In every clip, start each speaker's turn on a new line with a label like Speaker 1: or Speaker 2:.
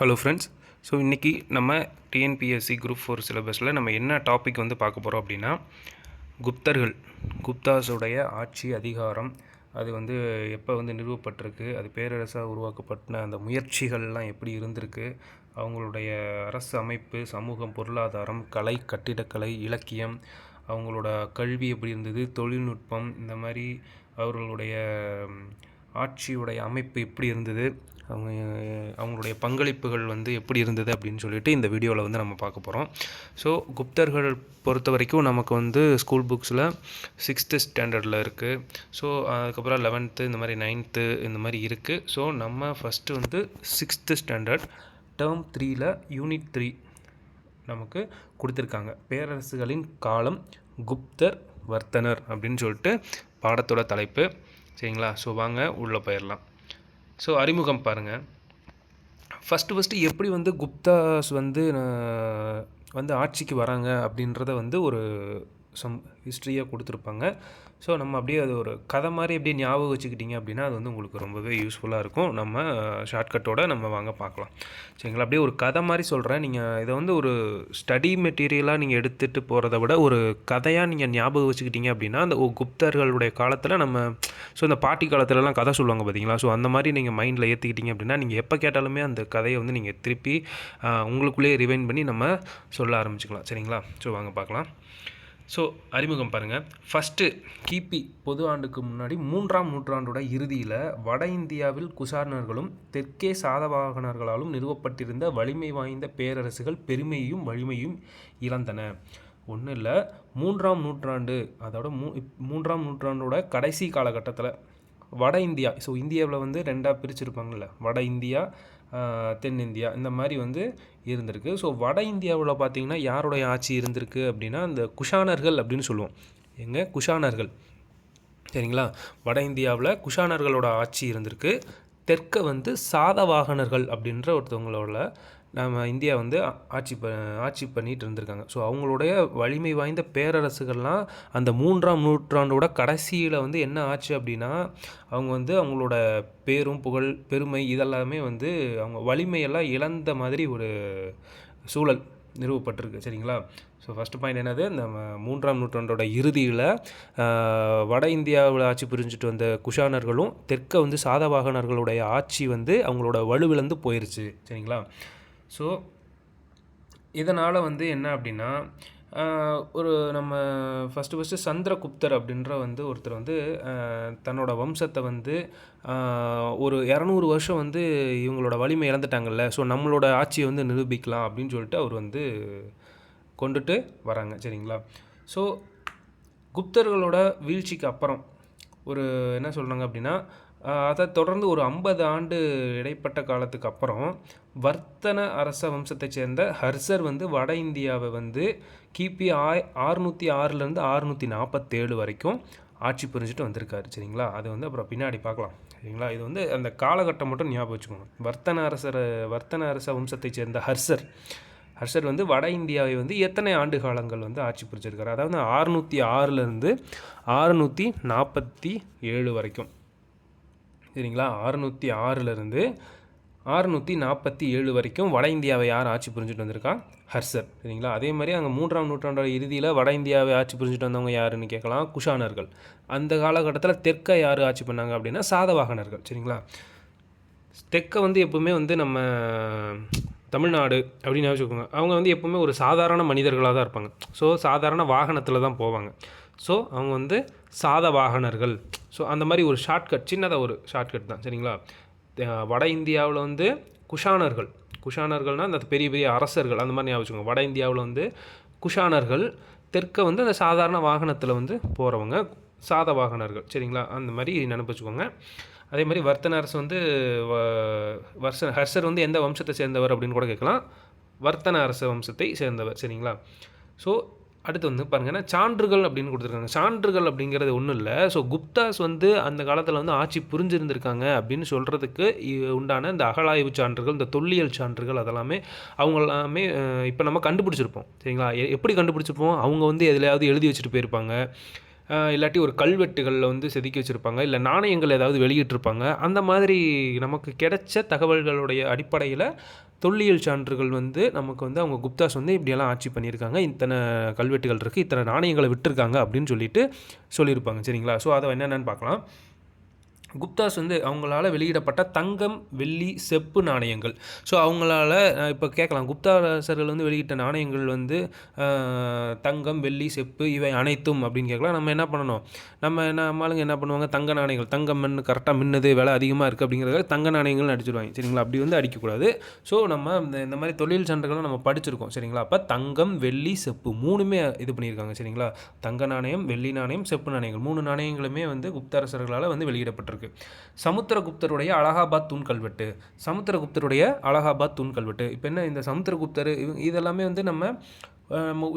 Speaker 1: Hello friends. So இன்றைக்கி நம்ம TNPSC group 4 சிலபஸில் நம்ம என்ன டாபிக் வந்து பார்க்க போகிறோம் அப்படின்னா, குப்தர்கள், குப்தாஸுடைய ஆட்சி அதிகாரம், அது வந்து எப்போ வந்து நிறுவப்பட்டிருக்கு, அது பேரரசாக உருவாக்கப்பட்ட அந்த முயற்சிகள்லாம் எப்படி இருந்திருக்கு, அவங்களுடைய அரசு அமைப்பு, சமூகம், பொருளாதாரம், கலை, கட்டிடக்கலை, இலக்கியம், அவங்களோட கல்வி எப்படி இருந்தது, தொழில்நுட்பம், இந்த மாதிரி அவர்களுடைய ஆட்சியுடைய அமைப்பு எப்படி இருந்தது, அவங்களுடைய பங்களிப்புகள் வந்து எப்படி இருந்தது அப்படின்னு சொல்லிட்டு இந்த வீடியோவில் வந்து நம்ம பார்க்க போகிறோம். ஸோ குப்தர்கள் பொறுத்த வரைக்கும் நமக்கு வந்து ஸ்கூல் புக்ஸில் 6th ஸ்டாண்டர்டில் இருக்குது. ஸோ அதுக்கப்புறம் 11th இந்த மாதிரி 9th இந்த மாதிரி இருக்குது. ஸோ நம்ம ஃபஸ்ட்டு வந்து 6th ஸ்டாண்டர்ட் டேர்ம் 3ல் யூனிட் 3 நமக்கு கொடுத்துருக்காங்க. பேரரசுகளின் காலம், குப்தர், வர்த்தனர் அப்படின்னு சொல்லிட்டு பாடத்தோட தலைப்பு. சரிங்களா? ஸோ வாங்க உள்ளே போயிடலாம். ஸோ அறிமுகம் பாருங்கள். ஃபஸ்ட்டு எப்படி வந்து குப்தாஸ் வந்து ஆட்சிக்கு வராங்க அப்படின்றத வந்து ஒரு ஹிஸ்ட்ரியாக கொடுத்துருப்பாங்க. ஸோ நம்ம அப்படியே அது ஒரு கதை மாதிரி அப்படியே ஞாபகம் வச்சுக்கிட்டிங்க அப்படின்னா அது வந்து உங்களுக்கு ரொம்பவே யூஸ்ஃபுல்லாக இருக்கும். நம்ம ஷார்ட்கட்டோடு நம்ம வாங்க பார்க்கலாம். சரிங்களா? அப்படியே ஒரு கதை மாதிரி சொல்கிறேன். நீங்கள் இதை வந்து ஒரு ஸ்டடி மெட்டீரியலாக நீங்கள் எடுத்துகிட்டு போகிறத விட ஒரு கதையாக நீங்கள் ஞாபகம் வச்சுக்கிட்டிங்க அப்படின்னா அந்த குப்தர்களுடைய காலத்தில் நம்ம இந்த பாட்டி காலத்துலலாம் கதை சொல்லுவாங்க பார்த்தீங்களா? ஸோ அந்த மாதிரி நீங்கள் மைண்டில் ஏற்றிக்கிட்டிங்க அப்படின்னா நீங்கள் எப்போ கேட்டாலுமே அந்த கதையை வந்து நீங்கள் திருப்பி உங்களுக்குள்ளேயே ரிவைண்ட் பண்ணி நம்ம சொல்ல ஆரம்பிச்சுக்கலாம். சரிங்களா? ஸோ வாங்க பார்க்கலாம். ஸோ அறிமுகம் பாருங்கள். ஃபஸ்ட்டு கிபி பொது ஆண்டுக்கு முன்னாடி 3ஆம் நூற்றாண்டோட இறுதியில் வட இந்தியாவில் குஷானர்களும் தெற்கே சாதவாகனர்களாலும் நிறுவப்பட்டிருந்த வலிமை வாய்ந்த பேரரசுகள் பெருமையும் வலிமையும் இழந்தன. ஒன்றும் இல்லை, 3ஆம் நூற்றாண்டு, அதோட 3ஆம் நூற்றாண்டோட கடைசி காலகட்டத்தில் வட இந்தியா, ஸோ இந்தியாவில் வந்து ரெண்டாக பிரிச்சுருப்பாங்கள்ல, வட இந்தியா, தென்னிந்தியா, இந்த மாதிரி வந்து இருந்திருக்கு. ஸோ வட இந்தியாவில் பார்த்திங்கன்னா யாருடைய ஆட்சி இருந்திருக்கு அப்படின்னா அந்த குஷானர்கள் அப்படின்னு சொல்லுவோம். குஷானர்கள். சரிங்களா? வட இந்தியாவில் குஷானர்களோட ஆட்சி இருந்திருக்கு. தெற்க வந்து சாதவாகனர்கள் அப்படின்ற ஒருத்தவங்களோட நம்ம இந்தியா வந்து ஆட்சி பண்ணிகிட்டு இருந்திருக்காங்க. ஸோ அவங்களுடைய வலிமை வாய்ந்த பேரரசுகள்லாம் அந்த 3ஆம் நூற்றாண்டோட கடைசியில் வந்து என்ன ஆச்சு அப்படின்னா அவங்க வந்து அவங்களோட பேரும் புகழ் பெருமை இதெல்லாமே வந்து அவங்க வலிமையெல்லாம் இழந்த மாதிரி ஒரு சூழல் நிறுவப்பட்டிருக்கு. சரிங்களா? ஸோ ஃபஸ்ட்டு பாயிண்ட் என்னது, இந்த 3ஆம் நூற்றாண்டோட இறுதியில் வட இந்தியாவில் ஆட்சி புரிஞ்சுட்டு வந்த குஷானர்களும் தெற்க வந்து சாதவாகனர்களுடைய ஆட்சி வந்து அவங்களோட வலுவிழந்து போயிடுச்சு. சரிங்களா? ஸோ இதனால் வந்து என்ன அப்படின்னா ஒரு நம்ம ஃபஸ்ட்டு சந்திரகுப்தர் அப்படின்ற வந்து ஒருத்தர் வந்து தன்னோட வம்சத்தை வந்து ஒரு 200 வருஷம் வந்து இவங்களோட வலிமை இழந்துட்டாங்கல்ல, ஸோ நம்மளோட ஆட்சியை வந்து நிரூபிக்கலாம் அப்படின்னு சொல்லிட்டு அவர் வந்து கொண்டுட்டு வராங்க. சரிங்களா? ஸோ குப்தர்களோட வீழ்ச்சிக்கு அப்புறம் ஒரு என்ன சொல்கிறாங்க அப்படின்னா அதை தொடர்ந்து ஒரு 50 ஆண்டு இடைப்பட்ட காலத்துக்கு அப்புறம் வர்த்தன அரச வம்சத்தை சேர்ந்த ஹர்ஷர் வந்து வட இந்தியாவை வந்து கிபி 606 647 வரைக்கும் ஆட்சி புரிஞ்சுட்டு வந்திருக்காரு. சரிங்களா? அது வந்து அப்புறம் பின்னாடி பார்க்கலாம். சரிங்களா? இது வந்து அந்த காலகட்டம் மட்டும் ஞாபகம் வச்சுக்கோங்க. வர்த்தன அரச வம்சத்தை சேர்ந்த ஹர்ஷர் வந்து வட இந்தியாவை வந்து எத்தனை ஆண்டு காலங்கள் வந்து ஆட்சி புரிஞ்சிருக்காரு, அதாவது 606 647 வரைக்கும். சரிங்களா? 606 647 வரைக்கும் வட இந்தியாவை யார் ஆட்சி புரிஞ்சுட்டு வந்திருக்கா? ஹர்ஷர். சரிங்களா? அதே மாதிரி அங்கே 3ஆம் நூற்றாண்டோட இறுதியில் வட இந்தியாவை ஆட்சி புரிஞ்சுட்டு வந்தவங்க யாருன்னு கேட்கலாம், குஷானர்கள். அந்த காலகட்டத்தில் தெற்க யார் ஆட்சி பண்ணாங்க அப்படின்னா சாதவாகனர்கள். சரிங்களா? தெற்க வந்து எப்பவுமே வந்து நம்ம தமிழ்நாடு அப்படின்னு யோசிச்சுக்கோங்க. அவங்க வந்து எப்போவுமே ஒரு சாதாரண மனிதர்களாக தான் இருப்பாங்க. ஸோ சாதாரண வாகனத்தில் தான் போவாங்க. ஸோ அவங்க வந்து சாதவாகனர்கள். ஸோ அந்த மாதிரி ஒரு சின்னதாக ஒரு ஷார்ட்கட் தான். சரிங்களா? வட இந்தியாவில் வந்து குஷானர்கள்னால் அந்த பெரிய பெரிய அரசர்கள் அந்த மாதிரி ஞாபகம். வட இந்தியாவில் வந்து குஷானர்கள், தெற்க வந்து அந்த சாதாரண வாகனத்தில் வந்து போகிறவங்க சாதவாகனர்கள். சரிங்களா? அந்த மாதிரி நினைப்பு வச்சுக்கோங்க. அதே மாதிரி வர்த்தன அரசு வந்து ஹர்ஷர் வந்து எந்த வம்சத்தை சேர்ந்தவர் அப்படின்னு கூட கேட்கலாம். வர்த்தன அரச வம்சத்தை சேர்ந்தவர். சரிங்களா? ஸோ அடுத்து வந்து பாருங்கன்னா சான்றுகள் அப்படின்னு கொடுத்துருக்காங்க. சான்றுகள் அப்படிங்கிறது ஒன்றும் இல்லை. ஸோ குப்தாஸ் வந்து அந்த காலத்தில் வந்து ஆட்சி புரிஞ்சிருந்திருக்காங்க அப்படின்னு சொல்கிறதுக்கு உண்டான இந்த அகழாய்வு சான்றுகள், இந்த தொல்லியல் சான்றுகள் அதெல்லாமே அவங்க எல்லாமே இப்போ நம்ம கண்டுபிடிச்சிருப்போம். சரிங்களா? எப்படி கண்டுபிடிச்சிருப்போம்? அவங்க வந்து எதுலையாவது எழுதி வச்சுட்டு போயிருப்பாங்க. இல்லாட்டி ஒரு கல்வெட்டுகளில் வந்து செதுக்கி வச்சுருப்பாங்க, இல்லை நாணயங்கள் ஏதாவது வெளியிட்டிருப்பாங்க. அந்த மாதிரி நமக்கு கிடைச்ச தகவல்களுடைய அடிப்படையில் தொல்லியல் சான்றுகள் வந்து நமக்கு வந்து அவங்க குப்தாஸ் வந்து இப்படியெல்லாம் ஆட்சி பண்ணியிருக்காங்க, இத்தனை கல்வெட்டுகள் இருக்குது, இத்தனை நாணயங்களை விட்டுருக்காங்க அப்படின்னு சொல்லியிருப்பாங்க. சரிங்களா? ஸோ அதை என்னென்னு பார்க்கலாம். குப்தாஸ் வந்து அவங்களால வெளியிடப்பட்ட தங்கம், வெள்ளி, செப்பு நாணயங்கள். ஸோ அவங்களால இப்போ கேட்கலாம், குப்தாசர்கள் வந்து வெளியிட்ட நாணயங்கள் வந்து தங்கம், வெள்ளி, செப்பு இவை அனைத்தும் அப்படின்னு கேட்கலாம். நம்ம என்ன பண்ணணும், நம்மளுங்க என்ன பண்ணுவாங்க, தங்க நாணயங்கள், தங்கம் மண் கரெக்டாக மின்னது, விலை அதிகமாக இருக்குது அப்படிங்கிறத தங்க நாணயங்கள்னு அடிச்சிடுவாங்க. சரிங்களா? அப்படி வந்து அடிக்கக்கூடாது. ஸோ நம்ம இந்த மாதிரி தொழில் சான்றுகளும் நம்ம படிச்சிருக்கோம். சரிங்களா? அப்போ தங்கம், வெள்ளி, செப்பு மூணுமே இது பண்ணியிருக்காங்க. சரிங்களா? தங்க நாணயம், வெள்ளி நாணயம், செப்பு நாணயங்கள் 3 நாணயங்களுமே வந்து குப்தாரசர்களால் வந்து வெளியிடப்பட்டிருக்கு. சமுத்திரகுப்தருடைய அலகாபாத் தூண் கல்வெட்டு. சமுத்திரகுப்தருடைய அலகாபாத் தூண் கல்வெட்டு. இப்போ என்ன, இந்த சமுத்திரகுப்தர் இதெல்லாமே வந்து நம்ம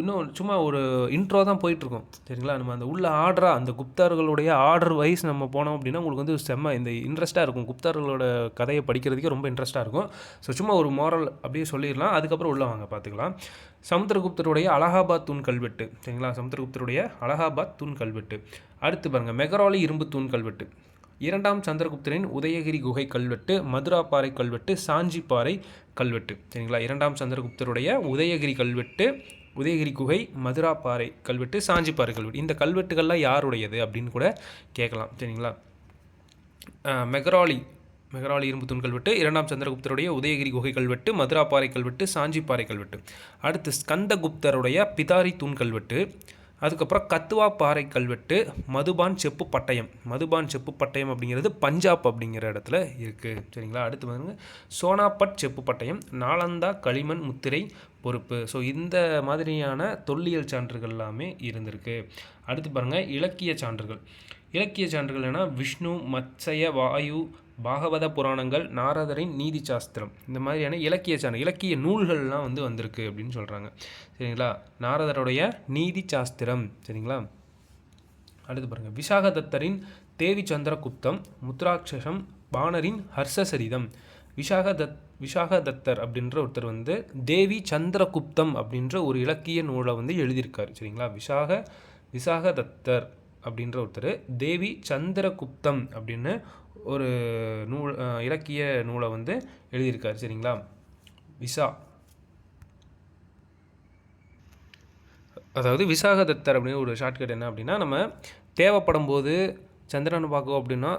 Speaker 1: இன்னும் சும்மா ஒரு இன்ட்ரோ தான் போயிட்டுருக்கோம். சரிங்களா? நம்ம அந்த உள்ள ஆர்டராக அந்த குப்தர்களுடைய ஆர்டர் வைஸ் நம்ம போனோம் அப்படின்னா உங்களுக்கு வந்து செம்ம இந்த இன்ட்ரெஸ்ட்டாக இருக்கும். குப்தர்களோட கதையை படிக்கிறதுக்கே ரொம்ப இன்ட்ரெஸ்ட்டாக இருக்கும். ஸோ சும்மா ஒரு மோரல் அப்படியே சொல்லிடலாம், அதுக்கப்புறம் உள்ள வாங்க பார்த்துக்கலாம். சமுத்திரகுப்தருடைய அலகாபாத் தூண் கல்வெட்டு. சரிங்களா? சமுத்திரகுப்தருடைய அலகாபாத் தூண் கல்வெட்டு. அடுத்து பாருங்கள், மெகராலி இரும்பு தூண் கல்வெட்டு. 2ஆம் சந்திரகுப்தரின் உதயகிரி குகை கல்வெட்டு, மதுரா பாறை கல்வெட்டு, சாஞ்சி பாறை கல்வெட்டு. சரிங்களா? 2ஆம் சந்திரகுப்தருடைய உதயகிரி கல்வெட்டு, உதயகிரி குகை, மதுரா பாறை கல்வெட்டு, சாஞ்சி பாறை கல்வெட்டு. இந்த கல்வெட்டுகள்லாம் யாருடையது அப்படின்னு கூட கேட்கலாம். சரிங்களா? மெகராலி இரும்பு தூண் கல்வெட்டு, 2ஆம் சந்திரகுப்தருடைய உதயகிரி குகை கல்வெட்டு, மதுரா பாறை கல்வெட்டு, சாஞ்சி பாறை கல்வெட்டு. அடுத்து ஸ்கந்தகுப்தருடைய பிதாரி தூண் கல்வெட்டு. அதுக்கப்புறம் கத்துவா பாறை கல்வெட்டு, மதுபான் செப்பு பட்டயம். மதுபான் செப்பு பட்டயம் அப்படிங்கிறது பஞ்சாப் அப்படிங்கிற இடத்துல இருக்குது. சரிங்களா? அடுத்து பாருங்க, சோனாபட் செப்பு பட்டயம், நாலந்தா களிமண் முத்திரை பொறுப்பு. ஸோ இந்த மாதிரியான தொல்லியல் சான்றுகள் எல்லாமே இருந்திருக்கு. அடுத்து பாருங்கள், இலக்கிய சான்றுகள். இலக்கிய சான்றுகள் என்ன, விஷ்ணு, மத்சய, வாயு, பாகவத புராணங்கள், நாரதரின் நீதி சாஸ்திரம், இந்த மாதிரியான இலக்கிய சான்று, இலக்கிய நூல்கள்லாம் வந்து வந்திருக்கு அப்படின்னு சொல்கிறாங்க. சரிங்களா? நாரதருடைய நீதி சாஸ்திரம். சரிங்களா? அடுத்து பாருங்கள், விசாகதத்தரின் தேவி சந்திரகுப்தம், முத்ராட்சசம், பாணரின் ஹர்ஷசரிதம். விசாகதத்தர் அப்படின்ற ஒருத்தர் வந்து தேவி சந்திரகுப்தம் அப்படின்ற ஒரு இலக்கிய நூலை வந்து எழுதியிருக்கார். சரிங்களா? விசாகதத்தர் அப்படின்ற ஒருத்தர் தேவி சந்திரகுப்தம் அப்படின்னு ஒரு இலக்கிய நூலை வந்து எழுதியிருக்கார். சரிங்களா? அதாவது விசாகதத்தர் அப்படின்னு ஒரு ஷார்ட்கட் என்ன அப்படின்னா, நம்ம தேவைப்படும் போது சந்திரனை பார்க்கணும் அப்படின்னா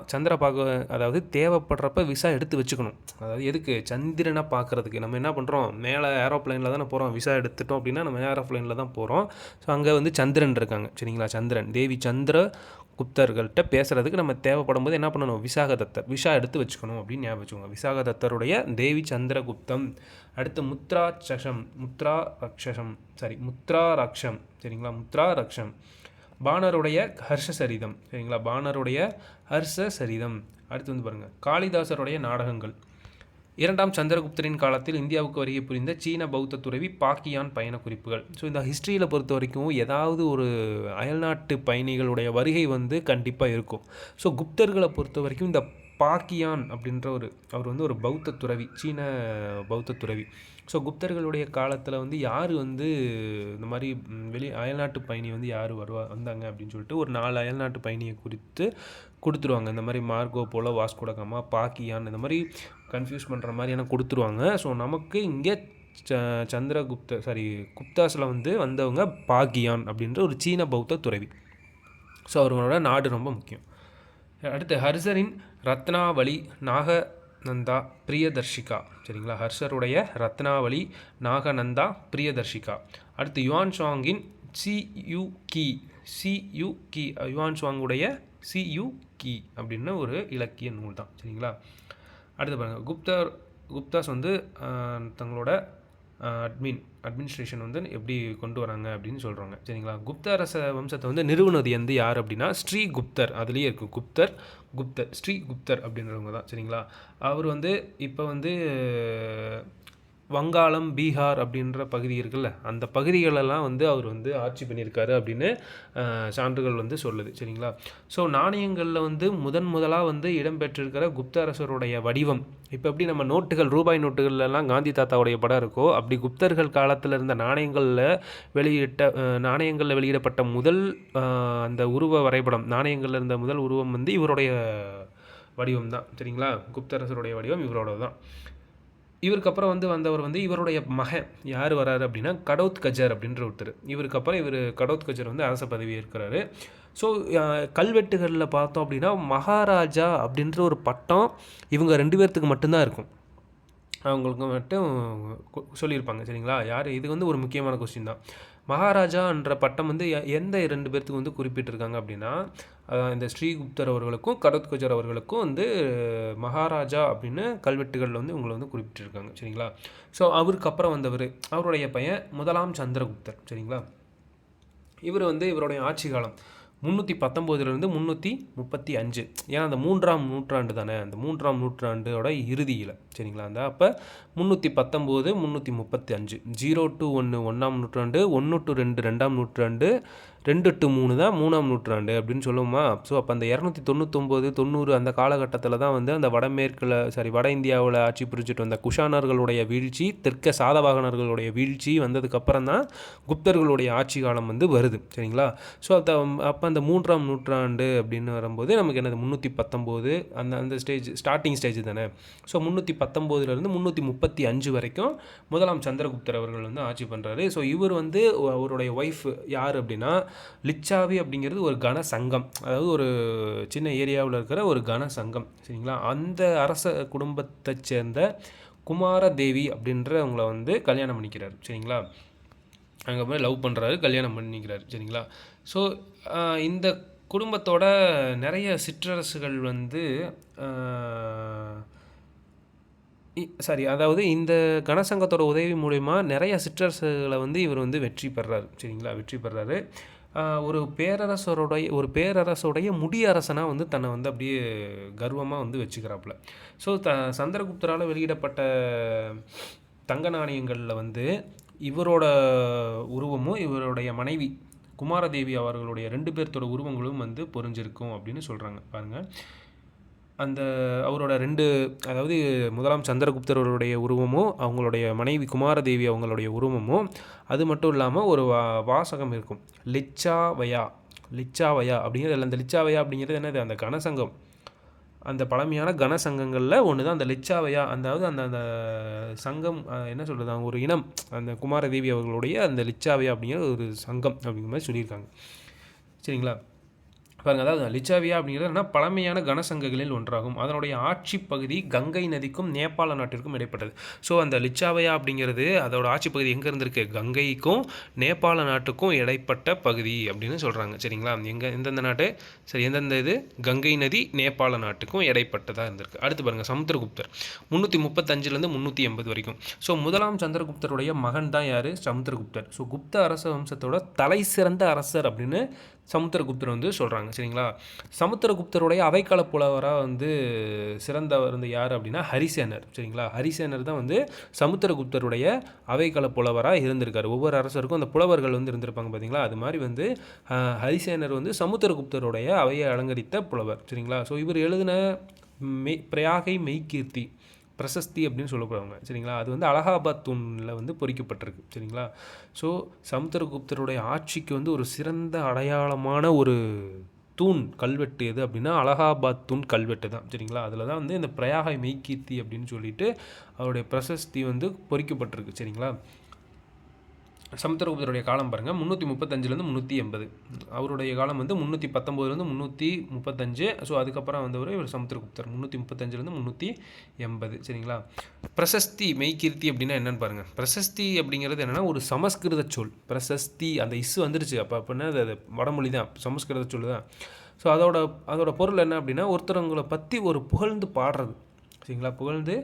Speaker 1: அதாவது தேவைப்படுறப்ப விசா எடுத்து வச்சுக்கணும். அதாவது எதுக்கு, சந்திரனை பார்க்குறதுக்கு. நம்ம என்ன பண்ணுறோம், மேலே ஏரோப்ளைனில் தானே போகிறோம். விசா எடுத்துட்டோம் அப்படின்னா நம்ம ஏரோப்ளைனில் தான் போகிறோம். ஸோ அங்கே வந்து சந்திரன் இருக்காங்க. சரிங்களா? சந்திரன் தேவி சந்திரகுப்தர்கள்ட்ட பேசுகிறதுக்கு நம்ம தேவைப்படும் போது என்ன பண்ணணும், விசாகதத்தர் விசா எடுத்து வச்சுக்கணும் அப்படின்னு ஞாபகம் வச்சுக்கோங்க. விசாகதத்தருடைய தேவி சந்திரகுப்தம். அடுத்து முத்ராராக்ஷம். சரிங்களா? முத்ராராக்ஷம். பாணருடைய ஹர்ஷசரிதம். சரிங்களா? பாணருடைய ஹர்ஷசரிதம். அடுத்து வந்து பாருங்கள், காளிதாசருடைய நாடகங்கள். 2ஆம் சந்திரகுப்தரின் காலத்தில் இந்தியாவுக்கு வருகை புரிந்த சீன பௌத்த துறவி பாக்கியான் பயண குறிப்புகள். ஸோ இந்த ஹிஸ்ட்ரியில் பொறுத்த வரைக்கும் ஏதாவது ஒரு அயல்நாட்டு பயணிகளுடைய வருகை வந்து கண்டிப்பாக இருக்கும். ஸோ குப்தர்களை பொறுத்த வரைக்கும் இந்த பாக்கியான் அப்படின்ற அவர் வந்து ஒரு பௌத்த துறவி, சீன பௌத்த துறவி. ஸோ குப்தர்களுடைய காலத்தில் வந்து யார் வந்து இந்த மாதிரி அயல்நாட்டு பயணி வந்து யார் வந்தாங்க அப்படின்னு சொல்லிட்டு ஒரு 4 அயல்நாட்டு பயணியை குறித்து கொடுத்துருவாங்க. இந்த மாதிரி மார்கோ போலோ, வாஸ்கோ ட காமா, பாக்கியான், இந்த மாதிரி கன்ஃபியூஸ் பண்ணுற மாதிரியான கொடுத்துருவாங்க. ஸோ நமக்கு இங்கே குப்தாஸில் வந்து வந்தவங்க பாக்கியான் அப்படின்ற ஒரு சீன பௌத்த துறவி. ஸோ அவரோட நாடு ரொம்ப முக்கியம். அடுத்து ஹர்ஷரின் ரத்னாவளி நாகநந்தா பிரியதர்ஷிகா. சரிங்களா? ஹர்ஷருடைய ரத்னாவளி நாகநந்தா பிரியதர்ஷிகா. அடுத்து யுவான் ஷாங்கின் சியுகி. யுவான் ஷாங்குடைய சியுகி அப்படின்னு ஒரு இலக்கிய நூல் தான். சரிங்களா? அடுத்து பாருங்கள், குப்தாஸ் வந்து தங்களோட அட்மினிஸ்ட்ரேஷன் வந்து எப்படி கொண்டு வராங்க அப்படின்னு சொல்கிறாங்க. சரிங்களா? குப்த அரச வம்சத்தை வந்து நிறுவனது யார் அப்படின்னா ஸ்ரீகுப்தர். அதுலேயே இருக்குது ஸ்ரீகுப்தர் அப்படின்றவங்க தான். சரிங்களா? அவர் வந்து இப்போ வந்து வங்காளம், பீகார் அப்படின்ற பகுதி இருக்குல்ல, அந்த பகுதிகளெல்லாம் வந்து அவர் வந்து ஆட்சி பண்ணியிருக்காரு அப்படின்னு சான்றுகள் வந்து சொல்லுது. சரிங்களா? ஸோ நாணயங்களில் வந்து முதலாக வந்து இடம்பெற்றிருக்கிற குப்த அரசருடைய வடிவம், இப்போ எப்படி நம்ம நோட்டுகள், ரூபாய் நோட்டுகள்லாம் காந்தி தாத்தாவுடைய படம் இருக்கோ, அப்படி குப்தர்கள் காலத்தில் இருந்த நாணயங்களில் வெளியிடப்பட்ட முதல் அந்த உருவ வரைபடம், நாணயங்களில் இருந்த முதல் உருவம் வந்து இவருடைய வடிவம் தான். சரிங்களா? குப்தரசருடைய வடிவம் இவரோட தான். இவருக்கு அப்புறம் வந்து வந்தவர் வந்து இவருடைய மகன் யார் வராரு அப்படின்னா கடோத் கஜர் அப்படின்ற ஒருத்தர். இவருக்கு அப்புறம் இவர் கடோத் கஜர் வந்து அரச பதவி ஏற்கிறாரு. ஸோ கல்வெட்டுகளில் பார்த்தோம் அப்படின்னா மகாராஜா அப்படின்ற ஒரு பட்டம் இவங்க 2 பேர்த்துக்கு மட்டும்தான் இருக்கும். அவங்களுக்கு மட்டும் சொல்லியிருப்பாங்க. சரிங்களா? யார், இது வந்து ஒரு முக்கியமான கொஸ்டின் தான். மகாராஜான்ற பட்டம் வந்து எந்த 2 பேர்த்துக்கு வந்து குறிப்பிட்டிருக்காங்க அப்படின்னா இந்த ஸ்ரீகுப்தர் அவர்களுக்கும் கடோத்கஜர் அவர்களுக்கும் வந்து மகாராஜா அப்படின்னு கல்வெட்டுகளில் வந்து இவங்களை வந்து குறிப்பிட்டிருக்காங்க. சரிங்களா? ஸோ அவருக்கு அப்புறம் வந்தவர் அவருடைய பையன் முதலாம் சந்திரகுப்தர். சரிங்களா? இவர் வந்து இவருடைய ஆட்சி காலம் 319 335. ஏன்னா அந்த 3ஆம் நூற்றாண்டு தானே, அந்த 3ஆம் நூற்றாண்டோட இறுதியில். சரிங்களா? அந்த அப்போ 319 335 0 to 1 1ஆம் நூற்றாண்டு, 1 to 2 2ஆம் நூற்றாண்டு, 2 to 3 தான் 3ஆம் நூற்றாண்டு அப்படின்னு சொல்லுவோமா. ஸோ அப்போ அந்த 299 90 அந்த காலகட்டத்தில் தான் வந்து அந்த வட இந்தியாவில் ஆட்சி புரிஞ்சுட்டு வந்த குஷானர்களுடைய வீழ்ச்சி, தெற்க சாதவாகனர்களுடைய வீழ்ச்சி வந்ததுக்கப்புறம் தான் குப்தர்களுடைய ஆட்சி காலம் வந்து வருது. சரிங்களா? ஸோ அப்போ அந்த 3ஆம் நூற்றாண்டு அப்படின்னு வரும்போது நமக்கு என்னது 319 அந்த ஸ்டார்டிங் ஸ்டேஜ் தானே. ஸோ 319 335 வரைக்கும் முதலாம் சந்திரகுப்தர் அவர்கள் வந்து ஆட்சி பண்ணுறாரு. ஸோ இவர் வந்து அவருடைய ஒய்ஃப் யார் அப்படின்னா லிச்சாவி அப்படிங்கிறது ஒரு கன சங்கம், அதாவது ஒரு சின்ன ஏரியாவில் இருக்கிற ஒரு கன சங்கம். சரிங்களா? அந்த அரச குடும்பத்தை சேர்ந்த குமாரதேவி அப்படின்றவங்கள வந்து கல்யாணம் பண்ணிக்கிறார். சரிங்களா? அங்கே போய் லவ் பண்ணுறாரு, கல்யாணம் பண்ணிக்கிறாரு. சரிங்களா? ஸோ இந்த குடும்பத்தோட நிறைய சிற்றரசுகள் வந்து அதாவது இந்த கனசங்கத்தோட உதவி மூலயமா நிறைய சிற்றரசுகளை வந்து இவர் வந்து வெற்றி பெறாரு. சரிங்களா? வெற்றி பெறாரு. ஒரு பேரரசுடைய முடியரசனாக வந்து தன்னை வந்து அப்படியே கர்வமாக வந்து வச்சுக்கிறாப்புல. ஸோ சந்திரகுப்தரால் வெளியிடப்பட்ட தங்க நாணயங்களில் வந்து இவரோட உருவமும் இவருடைய மனைவி குமாரதேவி அவர்களுடைய 2 பேர்த்தோட உருவங்களும் வந்து பொறிஞ்சிருக்கும் அப்படின்னு சொல்கிறாங்க. பாருங்கள், அந்த அவரோட அதாவது முதலாம் சந்திரகுப்தருடைய உருவமும் அவங்களுடைய மனைவி குமாரதேவி அவங்களுடைய உருவமும், அது மட்டும் இல்லாமல் ஒரு வாசகம் இருக்கும், லிச்சாவயா அப்படிங்கிறது. அந்த லிச்சாவயா அப்படிங்கிறது என்னது, அந்த கனசங்கம், அந்த பழமையான கனசங்கங்களில் ஒன்று தான் அந்த லிச்சாவயா. அதாவது அந்த அந்த சங்கம் என்ன சொல்கிறது, ஒரு இனம், அந்த குமாரதேவி அவர்களுடைய அந்த லிச்சாவயா அப்படிங்கிற ஒரு சங்கம் அப்படிங்கிற மாதிரி சொல்லியிருக்காங்க. சரிங்களா? பாருங்கள், அதாவது லிச்சாவியா அப்படிங்கிறது பழமையான கனசங்கங்களில் ஒன்றாகும். அதனுடைய ஆட்சி பகுதி கங்கை நதிக்கும் நேபாள நாட்டிற்கும் இடைப்பட்டது. ஸோ அந்த லிச்சாவியா அப்படிங்கிறது அதோட ஆட்சி பகுதி எங்கே இருந்திருக்கு, கங்கைக்கும் நேபாள நாட்டுக்கும் இடைப்பட்ட பகுதி அப்படின்னு சொல்கிறாங்க. சரிங்களா? எந்தெந்த நாட்டு, சரி எந்தெந்த இது, கங்கை நதி நேபாள நாட்டுக்கும் இடைப்பட்டதாக இருந்திருக்கு. அடுத்து பாருங்கள், சமுத்திரகுப்தர் 335 380 வரைக்கும். ஸோ முதலாம் சந்திரகுப்தருடைய மகன் தான் யார், சமுத்திரகுப்தர். ஸோ குப்த அரச வம்சத்தோட தலை சிறந்த அரசர் அப்படின்னு சமுத்திரகுப்தர் வந்து சொல்கிறாங்க. சரிங்களா? சமுத்திரகுப்தருடைய அவைக்கால புலவராக வந்து சிறந்தவர் வந்து யார் அப்படின்னா ஹரிசேனர். சரிங்களா? ஹரிசேனர் தான் வந்து சமுத்திரகுப்தருடைய அவைக்கால புலவராக இருந்திருக்காரு. ஒவ்வொரு அரசருக்கும் அந்த புலவர்கள் வந்து இருந்திருப்பாங்க பார்த்தீங்களா, அது மாதிரி வந்து ஹரிசேனர் வந்து சமுத்திரகுப்தருடைய அவையை அலங்கரித்த புலவர். சரிங்களா? ஸோ இவர் எழுதின பிரயாகை மெய்கீர்த்தி பிரசஸ்தி அப்படின்னு சொல்லப்படுவாங்க. சரிங்களா? அது வந்து அலகாபாத் தூணில் வந்து பொறிக்கப்பட்டிருக்கு. சரிங்களா? ஸோ சமுத்திரகுப்தருடைய ஆட்சிக்கு வந்து ஒரு சிறந்த அடையாளமான ஒரு தூண் கல்வெட்டு எது அப்படின்னா அலகாபாத் தூண் கல்வெட்டு தான். சரிங்களா? அதில் தான் வந்து இந்த பிரயாகை மெய்கீர்த்தி அப்படின்னு சொல்லிட்டு அவருடைய பிரசஸ்தி வந்து பொறிக்கப்பட்டிருக்கு. சரிங்களா? சமுத்திரகுப்தருடைய காலம் பாருங்கள், 335 380. அவருடைய காலம் வந்து 319 335. ஸோ அதுக்கப்புறம் வந்தவர் இவர் சமுத்திரகுப்தர் 335 380. சரிங்களா? பிரசஸ்தி மெய்கீர்த்தி அப்படின்னா என்னென்னு பாருங்கள். பிரசஸ்தி அப்படிங்கிறது என்னென்னா ஒரு சமஸ்கிருத சொல். பிரசஸ்தி அந்த வந்துருச்சு, அப்போ அப்படின்னா அது வடமொழி தான், சமஸ்கிருத சொல் தான். ஸோ அதோட பொருள் என்ன அப்படின்னா ஒருத்தவங்களை பற்றி ஒரு புகழ்ந்து பாடுறது. சரிங்களா? புகழ்ந்து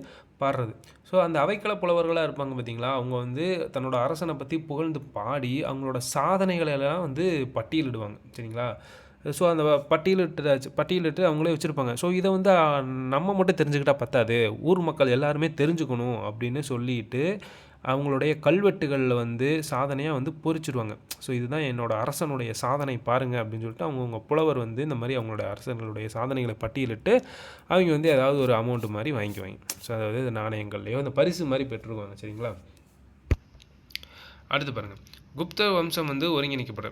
Speaker 1: பாடுறது. ஸோ அந்த அவைக்கள புலவர்களாக இருப்பாங்க பார்த்தீங்களா, அவங்க வந்து தன்னோட அரசனை பற்றி புகழ்ந்து பாடி அவங்களோட சாதனைகளெல்லாம் வந்து பட்டியலிடுவாங்க. சரிங்களா? ஸோ அந்த பட்டியலிட்டு அவங்களே வச்சுருப்பாங்க. ஸோ இதை வந்து நம்ம மட்டும் தெரிஞ்சுக்கிட்டால் பத்தாது, ஊர் மக்கள் எல்லாருமே தெரிஞ்சுக்கணும் அப்படின்னு சொல்லிட்டு அவங்களுடைய கல்வெட்டுகளில் வந்து சாதனையாக வந்து பொறிச்சிடுவாங்க. ஸோ இதுதான் என்னோடய அரசனுடைய சாதனை பாருங்கள் அப்படின்னு சொல்லிட்டு அவங்கவுங்க புலவர் வந்து இந்த மாதிரி அவங்களோட அரசர்களுடைய சாதனைகளை பட்டியலிட்டு அவங்க வந்து ஏதாவது ஒரு அமௌண்ட்டு மாதிரி வாங்கிக்குவாங்க. ஸோ அதாவது நாணயங்கள்லையோ அந்த பரிசு மாதிரி பெற்றுருவாங்க. சரிங்களா? அடுத்து பாருங்கள், குப்த வம்சம் வந்து ஒருங்கிணைக்கப்படுற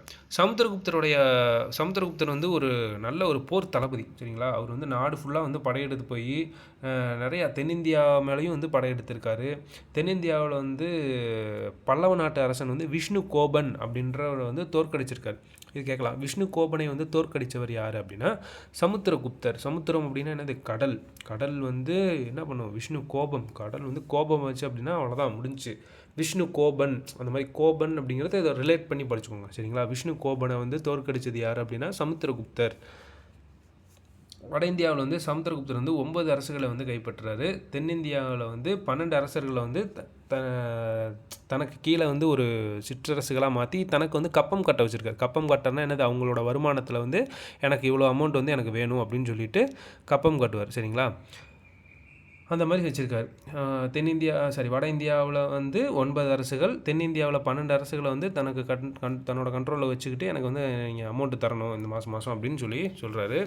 Speaker 1: சமுத்திரகுப்தர் வந்து ஒரு நல்ல ஒரு போர் தளபதி. சரிங்களா? அவர் வந்து நாடு ஃபுல்லாக வந்து படையெடுத்து போய் நிறையா தென்னிந்தியா மேலேயும் வந்து படையெடுத்திருக்காரு. தென்னிந்தியாவில் வந்து பல்லவ நாட்டு அரசன் வந்து விஷ்ணு கோபன் அப்படின்றவர் வந்து தோற்கடிச்சிருக்காரு. இது கேட்கலாம், விஷ்ணு கோபனை வந்து தோற்கடித்தவர் யார் அப்படின்னா சமுத்திரகுப்தர். சமுத்திரம் அப்படின்னா என்னது? கடல். கடல் வந்து என்ன பண்ணுவோம்? விஷ்ணு கோபம். கடல் வந்து கோபம் வச்சு அப்படின்னா அவ்வளோதான், முடிஞ்சு. விஷ்ணு கோபன், அந்த மாதிரி கோபன் அப்படிங்கிறத இதை ரிலேட் பண்ணி படிச்சுக்கோங்க. சரிங்களா? விஷ்ணு கோபனை வந்து தோற்கடித்தது யார் அப்படின்னா சமுத்திரகுப்தர். வட இந்தியாவில் வந்து சமுத்திரகுப்தர் வந்து 9 அரசுகளை வந்து கைப்பற்றுறாரு. தென்னிந்தியாவில் வந்து 12 அரசர்களை வந்து தனக்கு கீழே வந்து ஒரு சிற்றரசுகளாக மாற்றி தனக்கு வந்து கப்பம் கட்ட வச்சுருக்காரு. கப்பம் கட்டன்னா என்னது? அவங்களோட வருமானத்தில் வந்து எனக்கு இவ்வளோ அமௌண்ட் வந்து எனக்கு வேணும் அப்படின்னு சொல்லிட்டு கப்பம் கட்டுவார். சரிங்களா? அந்த மாதிரி வச்சுருக்காரு. வட இந்தியாவில் வந்து 9 அரசுகள், தென்னிந்தியாவில் 12 அரசுகளை வந்து தனக்கு தன்னோட கண்ட்ரோலில் வச்சுக்கிட்டு எனக்கு வந்து நீங்கள் அமௌண்ட்டு தரணும் இந்த மாதம் அப்படின்னு சொல்கிறாரு.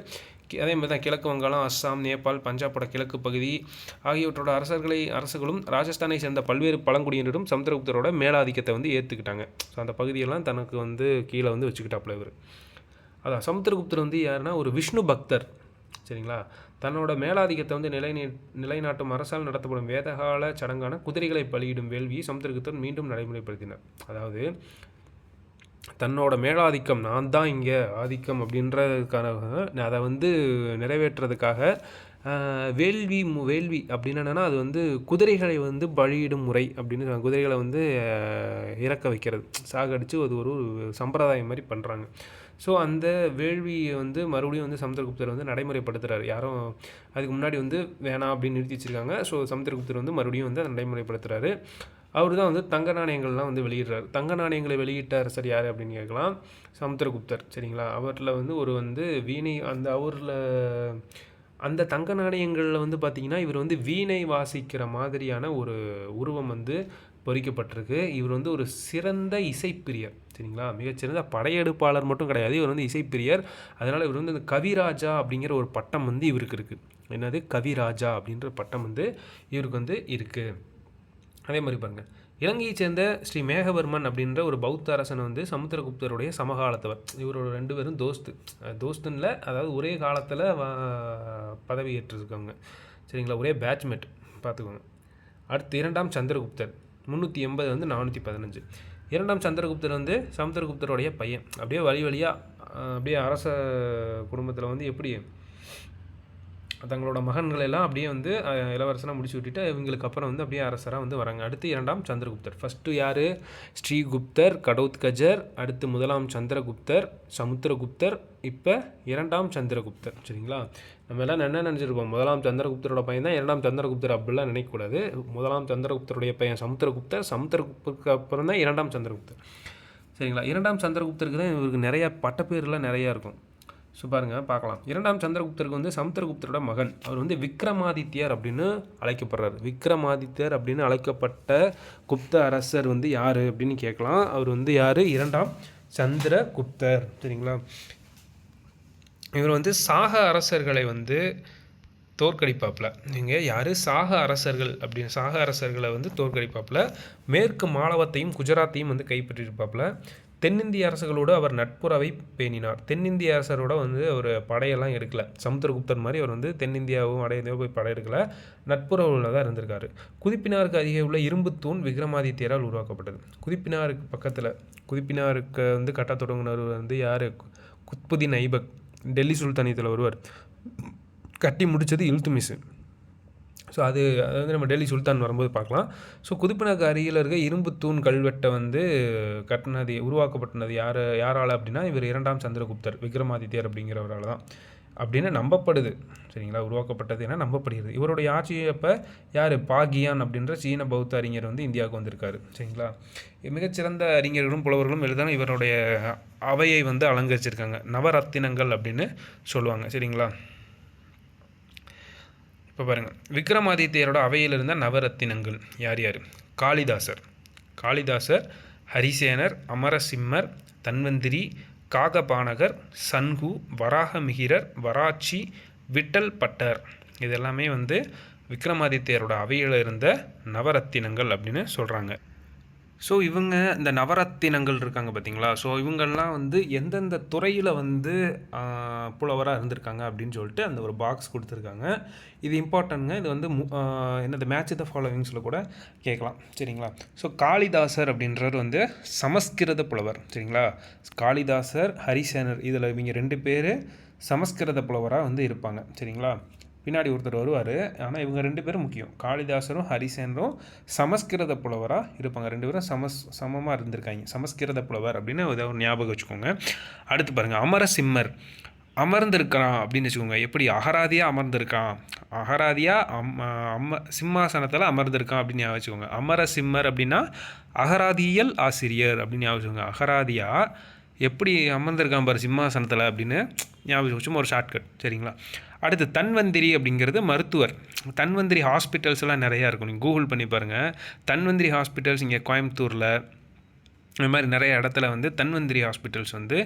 Speaker 1: அதே மாதிரி தான் கிழக்கு வங்காளம், அஸ்ஸாம், நேபாள், பஞ்சாபோட கிழக்கு பகுதி ஆகியவற்றோட அரசுகளும் ராஜஸ்தானை சேர்ந்த பல்வேறு பழங்குடியினரும் சமுத்திரகுப்தரோட மேலாதிக்கத்தை வந்து ஏற்றுக்கிட்டாங்க. ஸோ அந்த பகுதியெல்லாம் தனக்கு வந்து கீழே வந்து வச்சுக்கிட்டாப்புல இவர். அதான் சமுத்திரகுப்தர் வந்து யாருன்னா ஒரு விஷ்ணு பக்தர். சரிங்களா? தன்னோட மேலாதிக்கத்தை வந்து நிலைநாட்டும் அரசால் நடத்தப்படும் வேதகால சடங்கான குதிரைகளை பலியிடும் வேள்வியை சமுத்திரகுப்தர் மீண்டும் நடைமுறைப்படுத்தினார். அதாவது தன்னோட மேலாதிக்கம், நான் தான் இங்கே ஆதிக்கம் அப்படின்றதுக்கான அதை வந்து நிறைவேற்றுறதுக்காக வேள்வி அப்படின்னு என்னென்னா அது வந்து குதிரைகளை வந்து பலியிடும் முறை அப்படின்னு, குதிரைகளை வந்து இறக்க வைக்கிறது, சாகடித்து அது ஒரு சம்பிரதாயம் மாதிரி பண்ணுறாங்க. ஸோ அந்த வேள்வியை வந்து மறுபடியும் வந்து சமுத்திரகுப்தர் வந்து நடைமுறைப்படுத்துகிறார். யாரும் அதுக்கு முன்னாடி வந்து வேணாம் அப்படின்னு நிறுத்தி வச்சுருக்காங்க. ஸோ சமுத்திரகுப்தர் வந்து மறுபடியும் வந்து அதை நடைமுறைப்படுத்துகிறாரு. அவர் தான் வந்து தங்க நாணயங்கள்லாம் வந்து வெளியிடுறாரு. தங்க நாணயங்களை வெளியிட்ட அரசர் யார் அப்படின்னு கேட்கலாம், சமுத்திரகுப்தர். சரிங்களா? அவரில் வந்து ஒரு வந்து வீணை, அந்த தங்க நாணயங்களில் வந்து பார்த்திங்கன்னா இவர் வந்து வீணை வாசிக்கிற மாதிரியான ஒரு உருவம் வந்து பொறிக்கப்பட்டிருக்கு. இவர் வந்து ஒரு சிறந்த இசைப்பிரியர். சரிங்களா? மிகச்சிறந்த படையெடுப்பாளர் மட்டும் கிடையாது, இவர் வந்து இசைப்பிரியர். அதனால் இவர் வந்து இந்த கவிராஜா அப்படிங்கிற ஒரு பட்டம் வந்து இவருக்கு இருக்குது. என்னது? கவிராஜா அப்படின்ற பட்டம் வந்து இவருக்கு வந்து இருக்குது. அதே மாதிரி பாருங்கள், இலங்கையை சேர்ந்த ஸ்ரீ மேகவர்மன் அப்படின்ற ஒரு பௌத்த அரசன் வந்து சமுத்திரகுப்தருடைய சமகாலத்தவர். இவரோட 2 பேரும் தோஸ்துன்ல, அதாவது ஒரே காலத்தில் பதவி ஏற்றிருக்காங்க. சரிங்களா? ஒரே பேட்ச்மேட், பார்த்துக்கோங்க. அடுத்து 2ஆம் சந்திரகுப்தர் 380 வந்து 415. 2ஆம் சந்திரகுப்தர் வந்து சமுத்திரகுப்தருடைய பையன். அப்படியே வழியாக அப்படியே அரச குடும்பத்தில் வந்து எப்படி தங்களோட மகன்களெல்லாம் அப்படியே வந்து இளவரசனாக முடிச்சு விட்டுட்டு இவங்களுக்கு அப்புறம் வந்து அப்படியே அரசராக வந்து வராங்க. அடுத்து 2ஆம் சந்திரகுப்தர். ஃபஸ்ட்டு யார்? ஸ்ரீகுப்தர், கடோத்கஜர். அடுத்து 1ஆம் சந்திரகுப்தர், சமுத்திரகுப்தர். இப்போ 2ஆம் சந்திரகுப்தர். சரிங்களா? நம்ம எல்லாம் என்ன நினச்சிருப்போம், 1ஆம் சந்திரகுப்தரோட பையன் தான் 2ஆம் சந்திரகுப்தர் அப்படிலாம் நினைக்கக்கூடாது. 1ஆம் சந்திரகுப்தருடைய பையன் சமுத்திரகுப்தர், சமுத்திரகுப்தருக்கு அப்புறம் தான் 2ஆம் சந்திரகுப்தர். சரிங்களா? 2ஆம் சந்திரகுப்தருக்கு தான் இவருக்கு நிறையா பட்டப்பேர்லாம் நிறையா இருக்கும். ஸோ பாருங்கள், பார்க்கலாம். 2ஆம் சந்திரகுப்தருக்கு வந்து சமுத்திரகுப்தரோட மகன். அவர் வந்து விக்ரமாதித்யர் அப்படின்னு அழைக்கப்படுறார். விக்ரமாதித்யர் அப்படின்னு அழைக்கப்பட்ட குப்த அரசர் வந்து யார் அப்படின்னு கேட்கலாம். அவர் வந்து யார்? 2ஆம் சந்திரகுப்தர். சரிங்களா? இவர் வந்து சாக அரசர்களை வந்து தோற்கடிப்பாப்பில். நீங்கள் யார்? சாக அரசர்களை வந்து தோற்கடிப்பாப்பில். மேற்கு மாலவத்தையும் குஜராத்தையும் வந்து கைப்பற்றியிருப்பாப்பில். தென்னிந்திய அரசுகளோடு அவர் நட்புறவை பேணினார். தென்னிந்திய அரசரோட வந்து அவர் படையெல்லாம் எடுக்கலை. சமுத்திரகுப்தர் மாதிரி அவர் வந்து தென்னிந்தியாவும் வட இந்தியாவும் போய் படையெடுக்கலை, நட்புறவில் தான் இருந்திருக்காரு. குதிப்பினாருக்கு அருகே உள்ள இரும்பு தூண் விக்ரமாதித்யரால் உருவாக்கப்பட்டது. குதிப்பினாருக்கு பக்கத்தில், குதிப்பினாருக்கு வந்து கட்ட தொடங்கினவர் வந்து யார்? குத்புதீன் ஐபக், டெல்லி சுல்தானியத்தில் ஒருவர். கட்டி முடித்தது இல்துமிஷ். ஸோ அது வந்து நம்ம டெல்லி சுல்தான் வரும்போது பார்க்கலாம். ஸோ குதிப்பினாருக்கு அருகில் இருக்க இரும்பு தூண் கல்வெட்டை வந்து உருவாக்கப்பட்டது யாரால் அப்படின்னா இவர் 2ஆம் சந்திரகுப்தர், விக்ரமாதித்யர் அப்படிங்கிறவரால் தான். அப்படின்னு நம்பப்படுது. சரிங்களா, உருவாக்கப்பட்டது என நம்பப்படுகிறது. இவருடைய ஆட்சி அப்போ யார், பாகியான் அப்படின்ற சீன பௌத்த அறிஞர் வந்து இந்தியாவுக்கு வந்திருக்காரு. சரிங்களா, மிகச்சிறந்த அறிஞர்களும் புலவர்களும் எழுதான இவருடைய அவையை வந்து அலங்கரிச்சிருக்காங்க. நவரத்தினங்கள் அப்படின்னு சொல்லுவாங்க. சரிங்களா, இப்போ பாருங்கள், விக்ரமாதித்யரோட அவையில் இருந்த நவரத்தினங்கள் யார் யார்? காளிதாசர், ஹரிசேனர், அமரசிம்மர், தன்வந்திரி, காகபானகர், சன்கு, வராகமிகிரர், வராச்சி, விட்டல் பட்டர். இதெல்லாமே வந்து விக்ரமாதித்யரோட அவையில் இருந்த நவரத்தினங்கள் அப்படின்னு சொல்கிறாங்க. ஸோ இவங்க இந்த நவரத்தினங்கள் இருக்காங்க பார்த்தீங்களா, ஸோ இவங்கெல்லாம் வந்து எந்தெந்த துறையில் வந்து புலவராக இருந்திருக்காங்க அப்படின்னு சொல்லிட்டு அந்த ஒரு பாக்ஸ் கொடுத்துருக்காங்க. இது இம்பார்ட்டன்ட்ங்க. இது வந்து என்னது மேட்ச் த ஃபாலோவிங்ஸில் கூட கேட்கலாம். சரிங்களா, ஸோ காளிதாசர் அப்படின்றவர் வந்து சமஸ்கிருத புலவர். சரிங்களா, காளிதாசர், ஹரிசேனர், இதில் இவங்க 2 பேர் சமஸ்கிருத புலவராக வந்து இருப்பாங்க. சரிங்களா, பின்னாடி ஒருத்தர் வருவார். ஆனால் இவங்க 2 பேரும் முக்கியம். காளிதாசரும் ஹரிசேனரும் சமஸ்கிருத புலவராக இருப்பாங்க. 2 பேரும் சமமாக இருந்திருக்காங்க. சமஸ்கிருத புலவர் அப்படின்னு ஒரு ஞாபகம் வச்சுக்கோங்க. அடுத்து பாருங்கள், அமரசிம்மர் அமர்ந்திருக்கான் அப்படின்னு வச்சுக்கோங்க. எப்படி அகராதியாக அமர்ந்திருக்கான், அகராதியாக சிம்மாசனத்தில் அமர்ந்திருக்கான் அப்படின்னு ஞாபகம் வச்சுக்கோங்க. அமரசிம்மர் அப்படின்னா அகராதியல் ஆசிரியர் அப்படின்னு ஞாபகம் வச்சுக்கோங்க. அகராதியாக எப்படி அமர்ந்திருக்கான் பாரு சிம்மாசனத்தில் அப்படின்னு ஞாபகம் வச்சுமா ஒரு ஷார்ட்கட். சரிங்களா, அடுத்து தன்வந்திரி அப்படிங்கிறது மருத்துவர். தன்வந்திரி ஹாஸ்பிட்டல்ஸ் எல்லாம் நிறையா இருக்கும். நீங்கள் கூகுள் பண்ணி பாருங்கள். தன்வந்திரி ஹாஸ்பிட்டல்ஸ் இங்கே கோயம்புத்தூரில் இந்த மாதிரி நிறைய இடத்துல வந்து தன்வந்திரி ஹாஸ்பிட்டல்ஸ் வந்து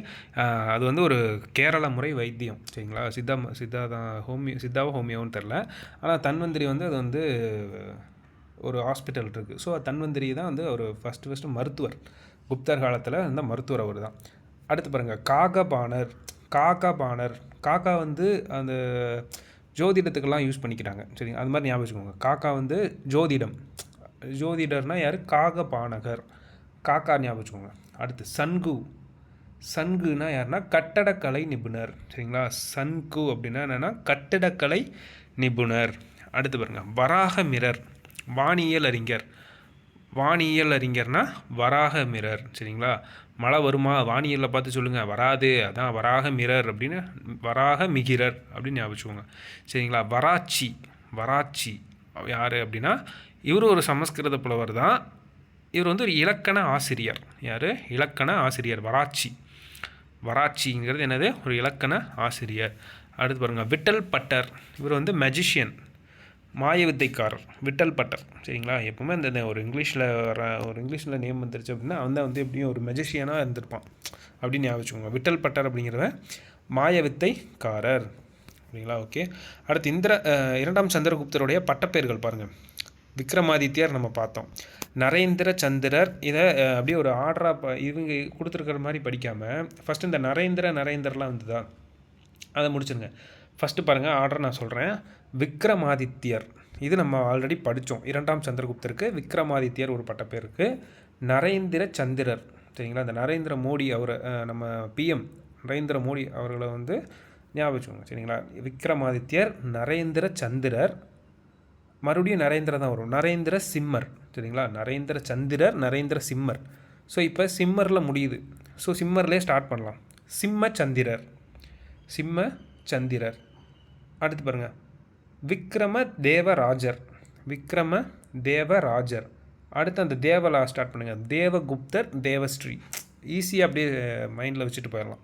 Speaker 1: அது வந்து ஒரு கேரள முறை வைத்தியம். சரிங்களா, சித்தாவோ ஹோமியோன்னு தெரில. ஆனால் தன்வந்திரி வந்து அது வந்து ஒரு ஹாஸ்பிட்டல் இருக்குது. ஸோ தன்வந்திரி தான் வந்து ஒரு ஃபஸ்ட்டு மருத்துவர். குப்தர் காலத்தில் இருந்த மருத்துவர் அவர் தான். அடுத்து பாருங்கள், காக்கா வந்து அந்த ஜோதிடத்துக்கெல்லாம் யூஸ் பண்ணிக்கிறாங்க. சரிங்க, அது மாதிரி ஞாபகம் வச்சுக்கோங்க. காக்கா வந்து ஜோதிடர்னால் யார்? காகபானகர். காக்கா ஞாபகம் வச்சுக்கோங்க. அடுத்து சன்குனா யாருன்னா கட்டடக்கலை நிபுணர். சரிங்களா, சன்கு அப்படின்னா என்னென்னா கட்டிடக்கலை நிபுணர். அடுத்து பாருங்கள், வராகமிரர் வானியல் அறிஞர்னா வராகமிரர். சரிங்களா, மழை வருமா வானியலில் பார்த்து சொல்லுங்கள், வராது, அதான் வராகமிரர் அப்படின்னு வராகமிகிரர் அப்படின்னு ஞாபகம் வச்சுக்கோங்க. சரிங்களா, வராச்சி யார் அப்படின்னா இவர் ஒரு சமஸ்கிருத புலவர் தான். இவர் வந்து ஒரு இலக்கண ஆசிரியர். யார்? இலக்கண ஆசிரியர் வராச்சிங்கிறது என்னது? ஒரு இலக்கண ஆசிரியர். அடுத்து பாருங்கள், விட்டல் பட்டர். இவர் வந்து மெஜிஷியன், மாயவித்தைக்காரர், விட்டல் பட்டர். சரிங்களா, எப்பவுமே அந்த ஒரு இங்கிலீஷில் நேம் வந்துருச்சு அப்படின்னா அவன் வந்து எப்படியும் ஒரு மெஜிஷியனாக இருந்திருப்பான் அப்படின்னு ஞாபகம் வச்சுக்கோங்க. விட்டல் பட்டர் அப்படிங்கிறத மாயவித்தைக்காரர். சரிங்களா, ஓகே. அடுத்து இரண்டாம் சந்திரகுப்தருடைய பட்டப்பெயர்கள் பாருங்கள். விக்ரமாதித்யர் நம்ம பார்த்தோம். நரேந்திர சந்திரர். இதை அப்படியே ஒரு ஆர்டராக இவங்க கொடுத்துருக்கிற மாதிரி படிக்காமல் ஃபஸ்ட்டு இந்த நரேந்திரலாம் வந்துதா அதை முடிச்சுருங்க. ஃபஸ்ட்டு பாருங்கள், ஆர்டர் நான் சொல்கிறேன். விக்ரமாதித்யர், இது நம்ம ஆல்ரெடி படித்தோம். இரண்டாம் சந்திரகுப்தருக்கு விக்ரமாதித்யர் ஒரு பட்டப்பேர் இருக்குது. நரேந்திர சந்திரர். சரிங்களா, இந்த நரேந்திர மோடி அவரை நம்ம பிஎம் நரேந்திர மோடி அவர்களை வந்து ஞாபகம் வச்சுக்கோங்க. சரிங்களா, விக்ரமாதித்யர், நரேந்திர சந்திரர், மறுபடியும் நரேந்திர தான் வரும், நரேந்திர சிம்மர். சரிங்களா, நரேந்திர சந்திரர், நரேந்திர சிம்மர். ஸோ இப்போ சிம்மரில் முடியுது. ஸோ சிம்மர்லேயே ஸ்டார்ட் பண்ணலாம். சிம்ம சந்திரர். அடுத்து பாருங்கள், விக்ரம தேவராஜர். அடுத்து அந்த தேவலா ஸ்டார்ட் பண்ணுங்கள். தேவகுப்தர், தேவஸ்ரீ. ஈஸியாக அப்படியே மைண்டில் வச்சுட்டு போயிடலாம்.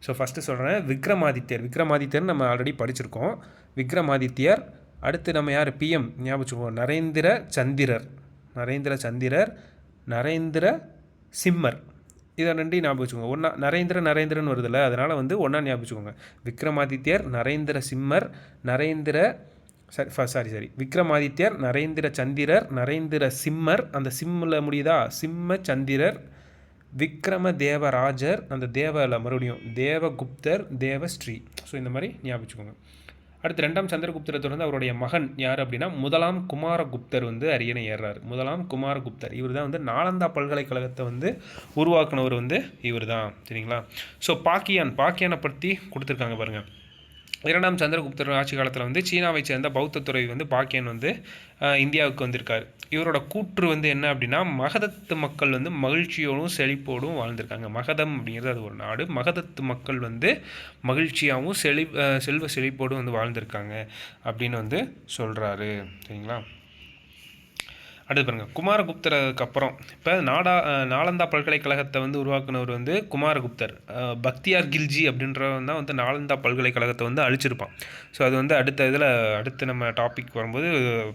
Speaker 1: ஸோ ஃபஸ்ட்டு சொல்கிறேன், விக்ரமாதித்யர் நம்ம ஆல்ரெடி படிச்சிருக்கோம். விக்ரமாதித்யர். அடுத்து நம்ம யார்? பிஎம் ஞாபகம் வச்சுக்கோங்க. நரேந்திர சந்திரர், நரேந்திர சிம்மர். இதை 2 ஞாபகம் வச்சுக்கோங்க. ஒன்றா நரேந்திரன் வருதில்ல, அதனால் வந்து ஒன்றா ஞாபகம் வச்சுக்கோங்க. விக்ரமாதித்யர், நரேந்திர சிம்மர், விக்ரமாதித்யர், நரேந்திர சந்திரர், நரேந்திர சிம்மர். அந்த சிம்மில் முடியுதா? சிம்ம சந்திரர். விக்ரம தேவராஜர், அந்த தேவல மறுபடியும் தேவகுப்தர், தேவஸ்ரீ. ஸோ இந்த மாதிரி ஞாபகம் வச்சுக்கோங்க. அடுத்து இரண்டாம் சந்திரகுப்தரை தொடர்ந்து அவருடைய மகன் யார் அப்படின்னா முதலாம் குமாரகுப்தர் வந்து அரியணை ஏறுறார். முதலாம் குமாரகுப்தர் இவர் தான் வந்து நாலந்தா பல்கலைக்கழகத்தை வந்து உருவாக்குனவர் வந்து இவர் தான். சரிங்களா, ஸோ பாக்கியானை பற்றி கொடுத்துருக்காங்க பாருங்கள். இரண்டாம் சந்திரகுப்தர் ஆட்சி காலத்தில் வந்து சீனாவை சேர்ந்த பௌத்த துறவி வந்து பாக்கியன் வந்து இந்தியாவுக்கு வந்திருக்காரு. இவரோட கூற்று வந்து என்ன அப்படின்னா, மகதத்து மக்கள் வந்து மகிழ்ச்சியோடும் செழிப்போடும் வாழ்ந்திருக்காங்க. மகதம் அப்படிங்கிறது அது ஒரு நாடு. மகதத்து மக்கள் வந்து மகிழ்ச்சியாகவும் செல்வ செழிப்போடும் வந்து வாழ்ந்திருக்காங்க அப்படின்னு வந்து சொல்கிறாரு. சரிங்களா? அடுத்து பாருங்கள், குமாரகுப்தருக்கு அப்புறம் இப்போ நாலந்தா பல்கலைக்கழகத்தை வந்து உருவாக்குனவர் வந்து குமாரகுப்தர். பக்தியார் கில்ஜி அப்படின்றவன் தான் வந்து நாலந்தா பல்கலைக்கழகத்தை வந்து அழிச்சிருப்பான். ஸோ அது வந்து அடுத்து நம்ம டாபிக் வரும்போது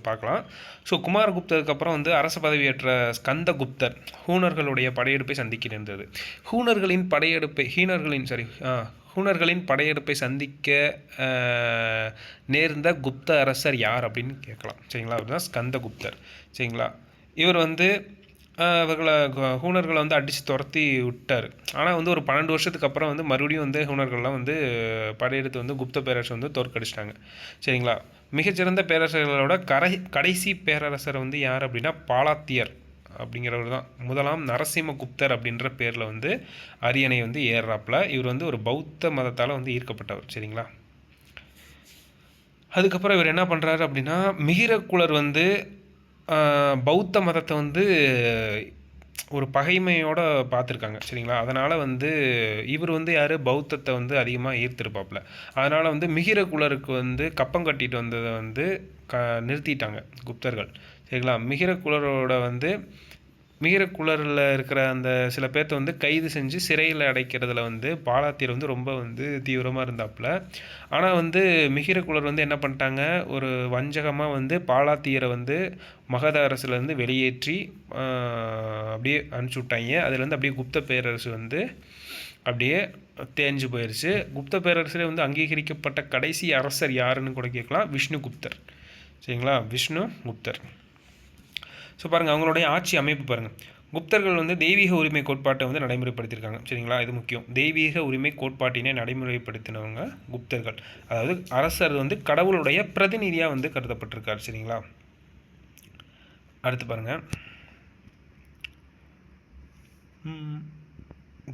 Speaker 1: பார்க்கலாம். ஸோ குமாரகுப்தருக்கு அப்புறம் வந்து அரச பதவியேற்ற ஸ்கந்தகுப்தர் ஹூணர்களுடைய படையெடுப்பை சந்திக்க நேர்ந்தது. ஹூணர்களின் படையெடுப்பை சந்திக்க நேர்ந்த குப்த அரசர் யார் அப்படின்னு கேட்கலாம். சரிங்களா? அப்படின்னா ஸ்கந்தகுப்தர். சரிங்களா? இவர் வந்து ஹூணர்களை வந்து அடித்து துரத்தி விட்டார். ஆனால் வந்து ஒரு 12 வருஷத்துக்கு அப்புறம் வந்து மறுபடியும் வந்து ஹூணர்கள்லாம் வந்து படையெடுத்து வந்து குப்த பேரரசை வந்து தோற்கடிச்சிட்டாங்க. சரிங்களா? மிகச்சிறந்த பேரரசர்களோட கடைசி பேரரசர் வந்து யார் அப்படின்னா பாலாத்தியர் அப்படிங்கிறவர் தான். முதலாம் நரசிம்மகுப்தர் அப்படின்ற பேரில் வந்து அரியணை வந்து ஏறுறாப்புல. இவர் வந்து ஒரு பௌத்த மதத்தால் வந்து ஈர்க்கப்பட்டவர். சரிங்களா? அதுக்கப்புறம் இவர் என்ன பண்ணுறாரு அப்படின்னா, மிகிரகுலர் வந்து பௌத்த மதத்தை வந்து ஒரு பகைமையோடு பார்த்துருக்காங்க. சரிங்களா? அதனால் வந்து இவர் வந்து யார் பௌத்தத்தை வந்து அதிகமாக ஈர்த்திருப்பாப்புல. அதனால் வந்து மிகிரகுலருக்கு வந்து கப்பம் கட்டிட்டு வந்ததை வந்து நிறுத்திட்டாங்க குப்தர்கள். சரிங்களா? மிகிரகுலரோட வந்து மிகிரகுலரில் இருக்கிற அந்த சில பேர்த்த வந்து கைது செஞ்சு சிறையில் அடைக்கிறதுல வந்து பாலாத்தியர் வந்து ரொம்ப வந்து தீவிரமாக இருந்தாப்புல. ஆனால் வந்து மிகிரகுலர் வந்து என்ன பண்ணிட்டாங்க, ஒரு வஞ்சகமாக வந்து பாலாத்தியரை வந்து மகத அரசுலேருந்து வெளியேற்றி அப்படியே அனுப்பிச்சி விட்டாங்க. அதுலேருந்து அப்படியே குப்த பேரரசு வந்து அப்படியே தேஞ்சு போயிடுச்சு. குப்த பேரரசில் வந்து அங்கீகரிக்கப்பட்ட கடைசி அரசர் யாருன்னு கூட கேட்கலாம், விஷ்ணுகுப்தர். சரிங்களா? விஷ்ணுகுப்தர். ஸோ பாருங்கள், அவங்களுடைய ஆட்சி அமைப்பு பாருங்கள். குப்தர்கள் வந்து தெய்வீக உரிமை கோட்பாட்டை வந்து நடைமுறைப்படுத்தியிருக்காங்க. சரிங்களா? இது முக்கியம். தெய்வீக உரிமை கோட்பாட்டினை நடைமுறைப்படுத்தினவங்க குப்தர்கள். அதாவது அரசர் வந்து கடவுளுடைய பிரதிநிதியாக வந்து கருதப்பட்டிருக்கார். சரிங்களா? அடுத்து பாருங்கள்,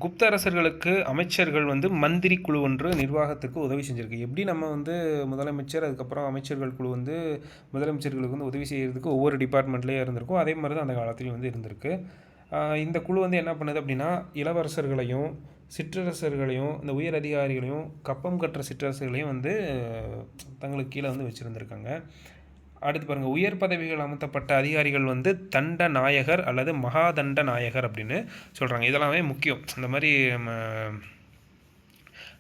Speaker 1: குப்த அரசர்களுக்கு அமைச்சர்கள் வந்து மந்திரி குழு ஒன்று நிர்வாகத்துக்கு உதவி செஞ்சுருக்கு. எப்படி நம்ம வந்து முதலமைச்சர் அதுக்கப்புறம் அமைச்சர்கள் குழு வந்து முதலமைச்சர்களுக்கு வந்து உதவி செய்கிறதுக்கு ஒவ்வொரு டிபார்ட்மெண்ட்லேயே இருந்திருக்கும், அதே மாதிரி தான் அந்த காலத்துலேயும் வந்து இருந்திருக்கு. இந்த குழு வந்து என்ன பண்ணுது அப்படின்னா, இளவரசர்களையும் சிற்றரசர்களையும் இந்த உயர் அதிகாரிகளையும் கப்பம் கட்டுற சிற்றரசர்களையும் வந்து தங்களுக்கு கீழே வந்து வச்சுருந்துருக்காங்க. அடுத்து பாருங்கள், உயர் பதவிகள் அமர்த்தப்பட்ட அதிகாரிகள் வந்து தண்ட நாயகர் அல்லது மகாதண்ட நாயகர் அப்படின்னு சொல்கிறாங்க. இதெல்லாமே முக்கியம். இந்த மாதிரி நம்ம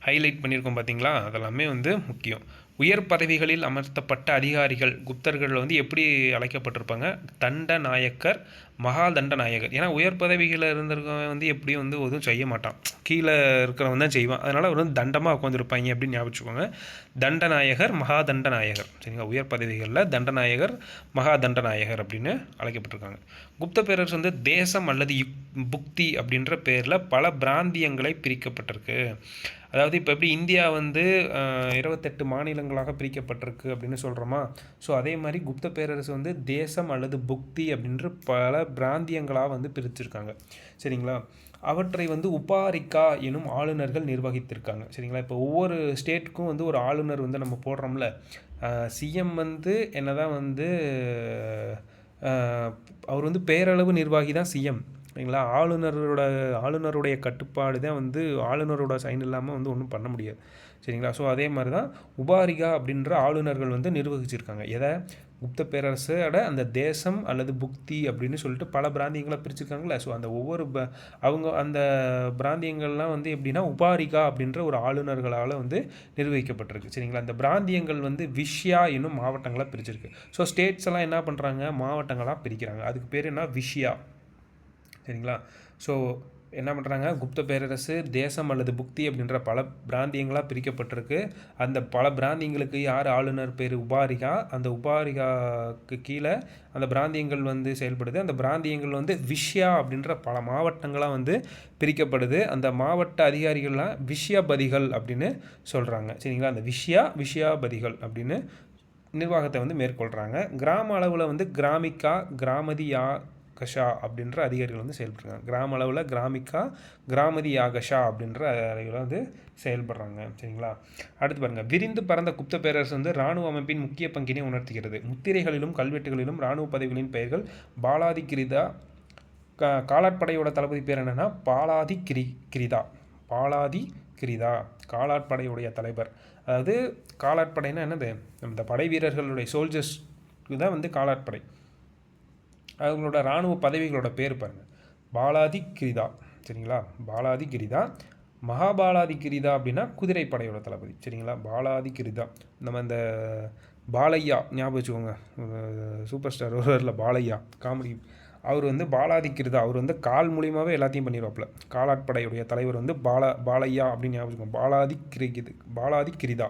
Speaker 1: ஹைலைட் பண்ணியிருக்கோம் பார்த்தீங்களா, அதெல்லாமே வந்து முக்கியம். உயர் பதவிகளில் அமர்த்தப்பட்ட அதிகாரிகள் குப்தர்கள் வந்து எப்படி அழைக்கப்பட்டிருப்பாங்க, தண்ட நாயக்கர், மகாதண்ட நாயகர். ஏன்னா உயர் பதவிகளில் இருந்திருக்கவன் வந்து எப்படியும் வந்து எதுவும் செய்ய மாட்டான், கீழே இருக்கிறவன் தான் செய்வான். அதனால் அவர் வந்து தண்டமாக உட்காந்துருப்பாங்க அப்படின்னு ஞாபகிச்சுக்கோங்க. தண்டநாயகர், மகாதண்ட நாயகர். சரிங்களா? உயர் பதவிகளில் தண்டநாயகர், மகாதண்ட நாயகர் அப்படின்னு அழைக்கப்பட்டிருக்காங்க. குப்த பேரரசு வந்து தேசம் அல்லது புக்தி அப்படின்ற பேரில் பல பிராந்தியங்களை பிரிக்கப்பட்டிருக்கு. அதாவது இப்போ எப்படி இந்தியா வந்து 28 மாநிலங்களாக பிரிக்கப்பட்டிருக்கு அப்படின்னு சொல்கிறோமா, ஸோ அதே மாதிரி குப்த பேரரசு வந்து தேசம் அல்லது புக்தி அப்படின்ற பல பிராந்தியங்களாக வந்து பிரிச்சிருக்காங்க. சரிங்களா? அவற்றை வந்து உபாரிக்கா எனும் ஆளுநர்கள் நிர்வகித்திருக்காங்க. சரிங்களா? இப்போ ஒவ்வொரு ஸ்டேட்டுக்கும் வந்து ஒரு ஆளுநர் வந்து நம்ம போடுறோம்ல, சிஎம் வந்து என்னதான் வந்து அவர் வந்து பேரளவு நிர்வாகி தான் சிஎம். சரிங்களா? ஆளுநருடைய கட்டுப்பாடு தான் வந்து ஆளுநரோட சைன் இல்லாமல் வந்து ஒன்றும் பண்ண முடியாது. சரிங்களா? ஸோ அதே மாதிரி தான் உபாரிகா அப்படின்ற ஆளுநர்கள் வந்து நிர்வகிச்சிருக்காங்க. எதை? குப்த பேரரசோட அந்த தேசம் அல்லது புக்தி அப்படின்னு சொல்லிட்டு பல பிராந்தியங்களாக பிரிச்சிருக்காங்களே. ஸோ அந்த ஒவ்வொரு அவங்க அந்த பிராந்தியங்கள்லாம் வந்து எப்படின்னா உபாரிகா அப்படின்ற ஒரு ஆளுநர்களால் வந்து நிர்வகிக்கப்பட்டிருக்கு. சரிங்களா? அந்த பிராந்தியங்கள் வந்து விஷயா என்னும் மாவட்டங்களாக பிரிச்சிருக்கு. ஸோ ஸ்டேட்ஸ் எல்லாம் என்ன பண்ணுறாங்க, மாவட்டங்களாக பிரிக்கிறாங்க. அதுக்கு பேர் என்ன, விஷயா. சரிங்களா? ஸோ என்ன பண்ணுறாங்க, குப்த பேரரசு தேசம் அல்லது புக்தி அப்படின்ற பல பிராந்தியங்களாக பிரிக்கப்பட்டிருக்கு. அந்த பல பிராந்தியங்களுக்கு யார் ஆளுநர், பேர் உபாரிகா. அந்த உபாரிகாவுக்கு கீழே அந்த பிராந்தியங்கள் வந்து செயல்படுது. அந்த பிராந்தியங்கள் வந்து விஷயா அப்படின்ற பல மாவட்டங்களாக வந்து பிரிக்கப்படுது. அந்த மாவட்ட அதிகாரிகள்லாம் விஷயபதிகள் அப்படின்னு சொல்கிறாங்க. சரிங்களா? அந்த விஷயாபதிகள் அப்படின்னு நிர்வாகத்தை வந்து மேற்கொள்கிறாங்க. கிராம அளவில் வந்து கிராமிகா, கிராமதியா, கஷா அப்படின்ற அதிகாரிகள் வந்து செயல்படுறாங்க. கிராம அளவில் கிராமிகா, கிராமதி யாகஷா அப்படின்ற அதிகாரிகள் வந்து செயல்படுறாங்க. சரிங்களா? அடுத்து பாருங்கள், விரிந்து பறந்த குப்த பேரரசு வந்து இராணுவ அமைப்பின் முக்கிய பங்கினை உணர்த்துகிறது. முத்திரைகளிலும் கல்வெட்டுகளிலும் இராணுவ பதவிகளின் பெயர்கள் பாலாதி கிரிதா, காலாட்படையோட தளபதி பேர் என்னென்னா பாலாதி கிரிதா. பாலாதி கிரிதா காலாட்படையுடைய தலைவர். அதாவது காலாட்படைன்னா என்னது, இந்த படை வீரர்களுடைய சோல்ஜர்ஸ்க்கு தான் வந்து காலாட்படை. அவங்களோட இராணுவ பதவிகளோட பேர் பாருங்கள், பாலாதி கிரிதா. சரிங்களா? பாலாதி கிரிதா. மகாபாலாதி கிரிதா அப்படின்னா குதிரைப்படையோட தளபதி. சரிங்களா? பாலாதி கிரிதா. நம்ம இந்த பாலையா ஞாபகம் வச்சுக்கோங்க, சூப்பர் ஸ்டார் ஒருவரில் பாலையா காமெடி, அவர் வந்து பாலாதி கிரிதா. அவர் வந்து கால் மூலியமாகவே எல்லாத்தையும் பண்ணிடுவாப்புல. காலாட்படையுடைய தலைவர் வந்து பாலையா அப்படின்னு ஞாபகம். பாலாதி கிரிதா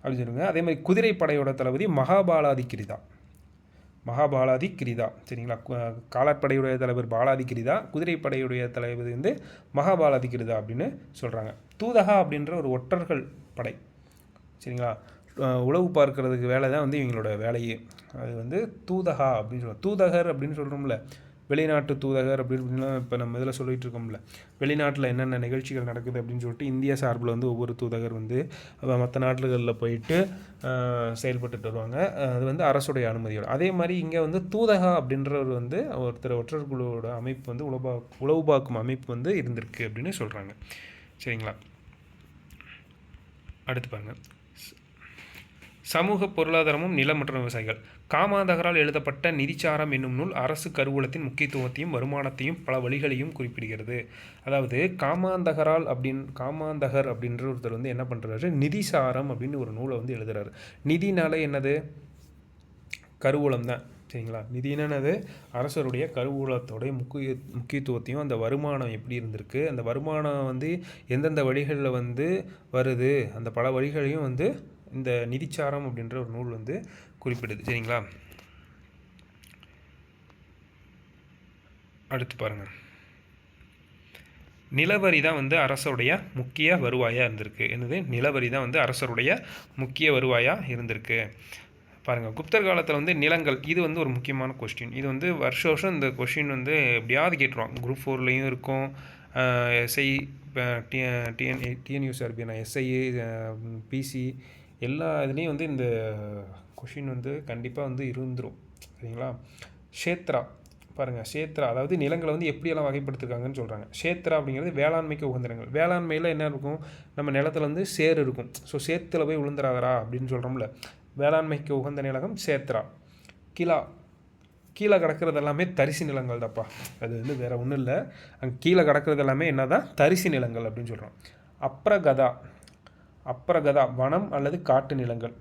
Speaker 1: அப்படின்னு சொல்லுங்க. அதே மாதிரி குதிரைப்படையோட தளபதி மகாபாலாதி கிரிதா. மகாபாலாதி கிரிதா. சரிங்களா? காலாட்படையுடைய தலைவர் பாலாதி கிரிதா, குதிரைப்படையுடைய தலைவர் வந்து மகாபாலாதி கிரிதா அப்படின்னு சொல்கிறாங்க. தூதகா அப்படின்ற ஒரு ஒற்றர்கள் படை. சரிங்களா? உளவு பார்க்கறதுக்கு வேலை தான் வந்து இவங்களோட வேலையே. அது வந்து தூதகா அப்படின்னு சொல்லுவாங்க. தூதகர் அப்படின்னு சொல்கிறோம்ல, வெளிநாட்டு தூதகர் அப்படின்னு இப்போ நம்ம இதில் சொல்லிகிட்டு இருக்கோம்ல, வெளிநாட்டில் என்னென்ன நிகழ்ச்சிகள் நடக்குது அப்படின்னு சொல்லிட்டு இந்திய சார்பில் வந்து ஒவ்வொரு தூதகர் வந்து மற்ற நாடுகளில் போயிட்டு செயல்பட்டுட்டு வருவாங்க. அது வந்து அரசுடைய அனுமதியோடு. அதே மாதிரி இங்கே வந்து தூதகா அப்படின்றவர் வந்து ஒருத்தர் ஒற்றர்களோட அமைப்பு வந்து உளவு பார்க்கும் அமைப்பு வந்து இருந்திருக்கு அப்படின்னு சொல்கிறாங்க. சரிங்களா? அடுத்து பாருங்கள், சமூக பொருளாதாரமும் நிலம் மற்றும் விவசாயிகள். காமாந்தகரால் எழுதப்பட்ட நிதிச்சாரம் என்னும் நூல் அரசு கருவூலத்தின் முக்கியத்துவத்தையும் வருமானத்தையும் பல வழிகளையும் குறிப்பிடுகிறது. அதாவது காமாந்தகர் அப்படின்ற ஒருத்தர் வந்து என்ன பண்ணுறாரு, நிதிசாரம் அப்படின்னு ஒரு நூலை வந்து எழுதுறாரு. நிதினாலே என்னது, கருவூலம் தான். சரிங்களா? நிதி என்னது, அரசருடைய கருவூலத்தோடைய முக்கியத்துவத்தையும் அந்த வருமானம் எப்படி இருந்திருக்கு, அந்த வருமானம் வந்து எந்தெந்த வழிகளில் வந்து வருது, அந்த பல வழிகளையும் வந்து இந்த நிதிச்சாரம் அப்படின்ற ஒரு நூல் வந்து குறிப்பிடுது. சரிங்களா? அடுத்து பாருங்கள், நிலவரி தான் வந்து அரசுடைய முக்கிய வருவாயாக இருந்திருக்கு. என்னது, நிலவரி தான் வந்து அரசருடைய முக்கிய வருவாயாக இருந்திருக்கு. பாருங்கள், குப்தர் காலத்தில் வந்து நிலங்கள், இது வந்து ஒரு முக்கியமான கொஸ்டின். இது வந்து வருஷம் இந்த கொஸ்டின் வந்து எப்படியாவது கேட்டுருவாங்க. குரூப் 4லையும் இருக்கும், எஸ்ஐ, டிஎன்யூஎஸ்ஆர்பி, எஸ்ஐ, பிசி எல்லா இதுலேயும் வந்து இந்த கொஷின் வந்து கண்டிப்பாக வந்து இருந்துடும். சரிங்களா? க்ஷேத்ரா பாருங்கள், க்ஷேத்ரா அதாவது நிலங்களை வந்து எப்படியெல்லாம் வகைப்படுத்திருக்காங்கன்னு சொல்கிறாங்க. க்ஷேத்ரா அப்படிங்கிறது வேளாண்மைக்கு உகந்த நிலங்கள். வேளாண்மையில் என்ன இருக்கும், நம்ம நிலத்தில் வந்து சேர் இருக்கும். ஸோ சேத்துல போய் விழுந்துறாதரா அப்படின்னு சொல்கிறோம்ல, வேளாண்மைக்கு உகந்த நிலகம் க்ஷேத்ரா. கீழே கிடக்கிறது எல்லாமே தரிசு நிலங்கள் தான்ப்பா. அது வந்து வேறு ஒன்றும் இல்லை, அங்கே கீழே கிடக்கிறது எல்லாமே என்ன தான், தரிசு நிலங்கள் அப்படின்னு சொல்கிறோம். அப்ரகதா வனம் அல்லது காட்டு நிலங்கள்.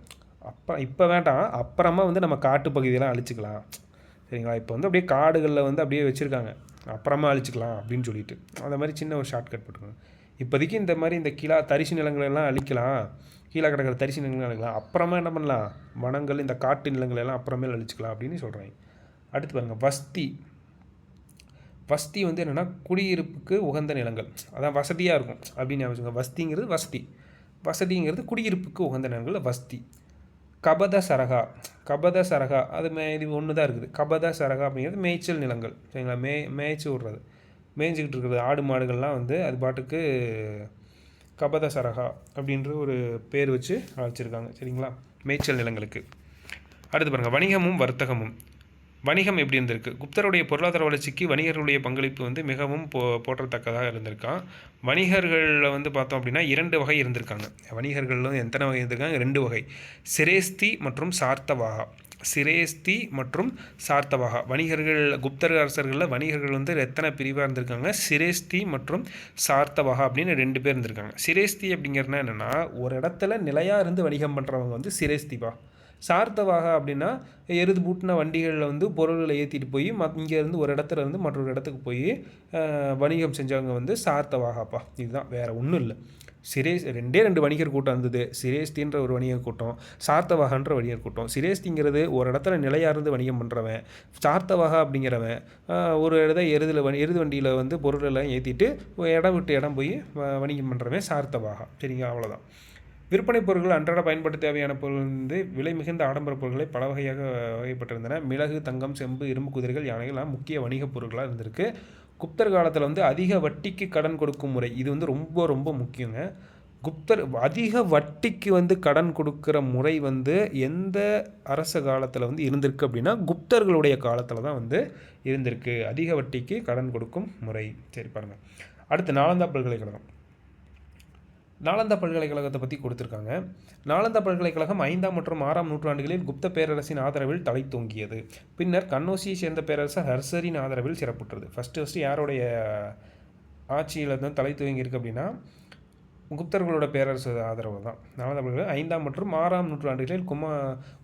Speaker 1: இப்போ வேண்டாம், அப்புறமா வந்து நம்ம காட்டு பகுதியெல்லாம் அழிச்சிக்கலாம். சரிங்களா? இப்போ வந்து அப்படியே காடுகளில் வந்து அப்படியே வச்சுருக்காங்க, அப்புறமா அழிச்சிக்கலாம் அப்படின்னு சொல்லிட்டு அந்த மாதிரி சின்ன ஒரு ஷார்ட்கட் போட்டுருக்காங்க. இப்போதைக்கு இந்த மாதிரி இந்த தரிசு நிலங்களெல்லாம் அழிக்கலாம், கீழே கிடக்கிற தரிசு நிலங்கள் அழிக்கலாம், அப்புறமா என்ன பண்ணலாம், வனங்கள் இந்த காட்டு நிலங்களெல்லாம் அப்புறமேல் அழிச்சிக்கலாம் அப்படின்னு சொல்கிறாங்க. அடுத்து பாருங்கள், வஸ்தி வந்து என்னென்னா குடியிருப்புக்கு உகந்த நிலங்கள். அதான் வசதியாக இருக்கும் அப்படின்னு ஞாபகம். வஸ்திங்கிறது வசதிங்கிறது குடியிருப்புக்கு உகந்த நிலங்கள் வஸ்தி. கபத சரகா அது இது ஒன்று தான் இருக்குது. கபத சரகா அப்படிங்கிறது மேய்ச்சல் நிலங்கள். சரிங்களா? மேய்ச்சி விட்றது, மேய்ஞ்சிக்கிட்டு இருக்கிறது ஆடு மாடுகள்லாம் வந்து அது பாட்டுக்கு கபத சரகா அப்படின்ற ஒரு பேர் வச்சு அழைச்சிருக்காங்க. சரிங்களா? மேய்ச்சல் நிலங்களுக்கு. அடுத்து பாருங்கள், வணிகமும் வர்த்தகமும். வணிகம் எப்படி இருந்திருக்கு, குப்தருடைய பொருளாதார வளர்ச்சிக்கு வணிகர்களுடைய பங்களிப்பு வந்து மிகவும் போற்றத்தக்கதாக இருந்திருக்கான். வணிகர்களில் வந்து பார்த்தோம் அப்படின்னா 2 வகை இருந்திருக்காங்க. வணிகர்களில் எத்தனை வகை இருந்திருக்காங்க, 2 வகை, சிரேஸ்தி மற்றும் சார்த்தவாகா. வணிகர்கள், குப்தர் அரசர்களில் வணிகர்கள் வந்து எத்தனை பிரிவாக இருந்திருக்காங்க, சிரேஸ்தி மற்றும் சார்த்தவாகா அப்படின்னு 2 பேர் இருந்திருக்காங்க. சிரேஸ்தி அப்படிங்கிறதுனா என்னென்னா, ஒரு இடத்துல நிலையாக இருந்து வணிகம் பண்ணுறவங்க வந்து சிரேஸ்திபா. சார்த்தவாகா அப்படின்னா எருது பூட்டின வண்டிகளில் வந்து பொருள்களை ஏற்றிட்டு போய் இங்கேருந்து ஒரு இடத்துல இருந்து மற்றொரு இடத்துக்கு போய் வணிகம் செஞ்சவங்க வந்து சார்த்தவாகாப்பா. இதுதான், வேறு ஒன்றும் இல்லை. 2 வணிகர் கூட்டம் இருந்தது. சிரேஸ்தின்ற ஒரு வணிகர் கூட்டம், சார்த்தவாகன்ற வணிகர் கூட்டம். சிரேஸ்திங்கிறது ஒரு இடத்துல நிலையாக இருந்து வணிகம் பண்ணுறவன், சார்த்தவாகா அப்படிங்கிறவன் ஒரு எருது வண்டியில் வந்து பொருளெல்லாம் ஏற்றிட்டு இடம் விட்டு இடம் போய் வணிகம் பண்ணுறவன் சார்த்தவாகா. சரிங்க, அவ்வளோதான். விற்பனை பொருட்கள் அன்றாட பயன்பாட்டு தேவையான பொருள் வந்து விலை மிகுந்த ஆடம்பர பொருட்களை பல வகையாக வகைப்பட்டிருந்தன. மிளகு, தங்கம், செம்பு, இரும்பு குதிரைகள், யானைகள் முக்கிய வணிக பொருட்களாக இருந்திருக்கு. குப்தர் காலத்தில் வந்து அதிக வட்டிக்கு கடன் கொடுக்கும் முறை இது வந்து ரொம்ப ரொம்ப முக்கியங்க. குப்தர் அதிக வட்டிக்கு வந்து கடன் கொடுக்குற முறை வந்து எந்த அரச காலத்தில் வந்து இருந்திருக்கு அப்படின்னா குப்தர்களுடைய காலத்தில் தான் வந்து இருந்திருக்கு அதிக வட்டிக்கு கடன் கொடுக்கும் முறை. சரி பாருங்கள். அடுத்து நாலந்தா பல்கலைக்கழகம். நாலந்தா பல்கலைக்கழகத்தை பற்றி கொடுத்துருக்காங்க. நாலந்தா பல்கலைக்கழகம் 5ஆம் மற்றும் 6ஆம் நூற்றாண்டுகளில் குப்த பேரரசின் ஆதரவில் தலை தோங்கியது. பின்னர் கன்னௌசியை சேர்ந்த பேரரசர் ஹர்ஷரின் ஆதரவில் சிறப்புற்றது. ஃபஸ்ட்டு யாருடைய ஆட்சியில் தான் தலை தூங்கியிருக்கு அப்படின்னா குப்தர்களோட பேரரசு ஆதரவு தான். நாலந்தா பல்கலைக்கழகம் 5ஆம் மற்றும் 6ஆம் நூற்றாண்டுகளில்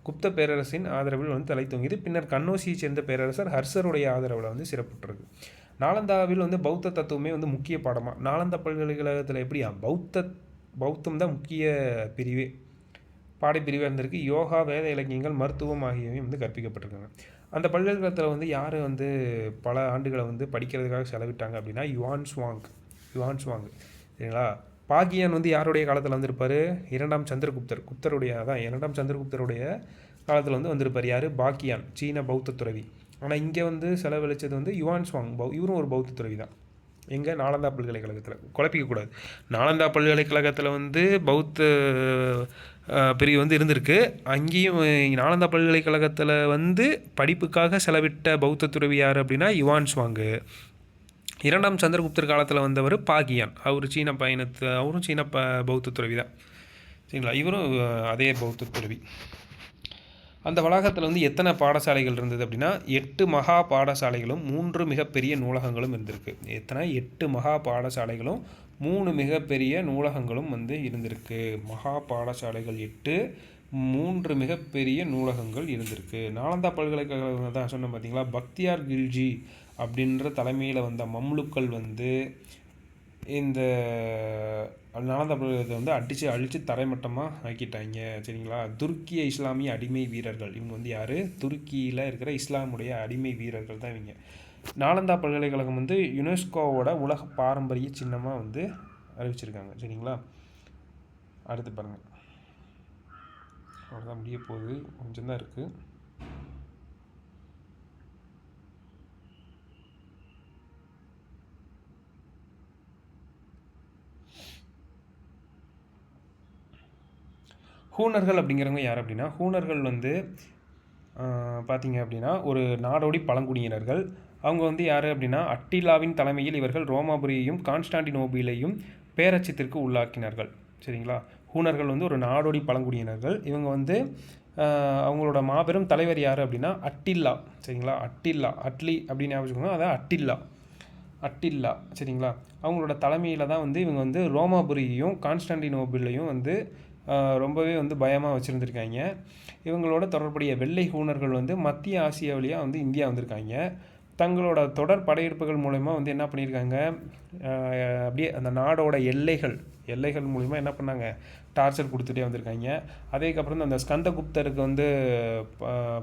Speaker 1: குப்த பேரரசின் ஆதரவில் வந்து தலை தூங்கியது. பின்னர் கன்னௌசியை சேர்ந்த பேரரசர் ஹர்ஷருடைய ஆதரவில் வந்து சிறப்புற்றது. நாலந்தாவில் வந்து பௌத்த தத்துவமே வந்து முக்கிய பாடமாக. நாலந்தா பல்கலைக்கழகத்தில் எப்படியா பௌத்தம் தான் முக்கிய பிரிவே பாடப்பிரிவாக இருந்திருக்கு. யோகா, வேத இலக்கியங்கள், மருத்துவம் ஆகியவை வந்து கற்பிக்கப்பட்டிருக்காங்க. அந்த பல்கலைக்கழகத்தில் வந்து யார் வந்து பல ஆண்டுகளை வந்து படிக்கிறதுக்காக செலவிட்டாங்க அப்படின்னா யுவான் சுவாங் சரிங்களா. பாகியான் வந்து யாருடைய காலத்தில் வந்திருப்பார்? 2ஆம் சந்திரகுப்தர் குப்தருடைய அதான் 2ஆம் சந்திரகுப்தருடைய காலத்தில் வந்து வந்திருப்பார். யார்? பாக்கியான், சீன பௌத்த துறவி. ஆனால் இங்கே வந்து செலவழித்தது வந்து யுவான் சுவாங், இவரும் ஒரு பௌத்த துறவி தான். எங்கே? நாலந்தா பல்கலைக்கழகத்தில். குழப்பிக்கக்கூடாது. நாலந்தா பல்கலைக்கழகத்தில் வந்து பௌத்த பிரிவு வந்து இருந்திருக்கு. அங்கேயும் நாலந்தா பல்கலைக்கழகத்தில் வந்து படிப்புக்காக செலவிட்ட பௌத்த துறவி யார் அப்படின்னா யுவான் சுவாங்கு. 2ஆம் சந்திரகுப்தர் காலத்தில் வந்தவர் பாகியான். அவரும் சீன பௌத்த துறவி தான். சரிங்களா. இவரும் அதே பௌத்த துறவி. அந்த வளாகத்தில் வந்து எத்தனை பாடசாலைகள் இருந்தது அப்படின்னா 8 மகா பாடசாலைகளும் 3 மிகப்பெரிய நூலகங்களும் இருந்திருக்கு. 8 மகா பாடசாலைகளும் 3 மிகப்பெரிய நூலகங்களும் வந்து இருந்திருக்கு. மகா பாடசாலைகள் 8, 3 மிகப்பெரிய நூலகங்கள் இருந்திருக்கு. நாலந்தா பல்கலைக்கழகம் தான் சொன்னேன் பார்த்தீங்களா. பக்தியார் கில்ஜி அப்படின்ற தலைமையில் வந்த மம்லுக்கள் வந்து இந்த நாலந்தா பல்கலைக்கழகத்தை வந்து அழித்து தரைமட்டமாக ஆக்கிட்டாங்க. சரிங்களா. துருக்கிய இஸ்லாமிய அடிமை வீரர்கள் இவங்க வந்து யார்? துருக்கியில் இருக்கிற இஸ்லாமுடைய அடிமை வீரர்கள் தான் இவங்க. நாலந்தா பல்கலைக்கழகம் வந்து யுனெஸ்கோவோட உலக பாரம்பரிய சின்னமாக வந்து அறிவிச்சிருக்காங்க. சரிங்களா. அடுத்து பாருங்கள். அவ்வளோதான், முடிய போகுது, கொஞ்சம் தான் இருக்குது. ஹூனர்கள் அப்படிங்கிறவங்க யார் அப்படின்னா ஹூனர்கள் வந்து பார்த்திங்க அப்படின்னா ஒரு நாடோடி பழங்குடியினர்கள். அவங்க வந்து யார் அப்படின்னா அட்டிலாவின் தலைமையில் இவர்கள் ரோமாபுரியையும் கான்ஸ்டாண்டினோபிளையும் பேரச்சத்திற்கு உள்ளாக்கினார்கள். சரிங்களா. ஹூனர்கள் வந்து ஒரு நாடோடி பழங்குடியினர்கள். இவங்க வந்து அவங்களோட மாபெரும் தலைவர் யார் அப்படின்னா அட்டில்லா. சரிங்களா. அட்லி அப்படின்னு ஞாபகம், அதான் அட்டில்லா. சரிங்களா. அவங்களோட தலைமையில் தான் வந்து இவங்க வந்து ரோமாபுரியையும் கான்ஸ்டாண்டினோபிளையும் வந்து ரொம்பவே வந்து பயமாக வச்சுருந்துருக்காங்க. இவங்களோட தொடர்புடைய வெள்ளை ஹூனர்கள் வந்து மத்திய ஆசியா வழியாக வந்து இந்தியா வந்திருக்காங்க. தங்களோட தொடர் படையெடுப்புகள் மூலமா வந்து என்ன பண்ணியிருக்காங்க, அப்படியே அந்த நாடோட எல்லைகள் மூலிமா என்ன பண்ணாங்க, டார்ச்சர் கொடுத்துட்டே வந்திருக்காங்க. அதுக்கப்புறம் அந்த ஸ்கந்தகுப்தருக்கு வந்து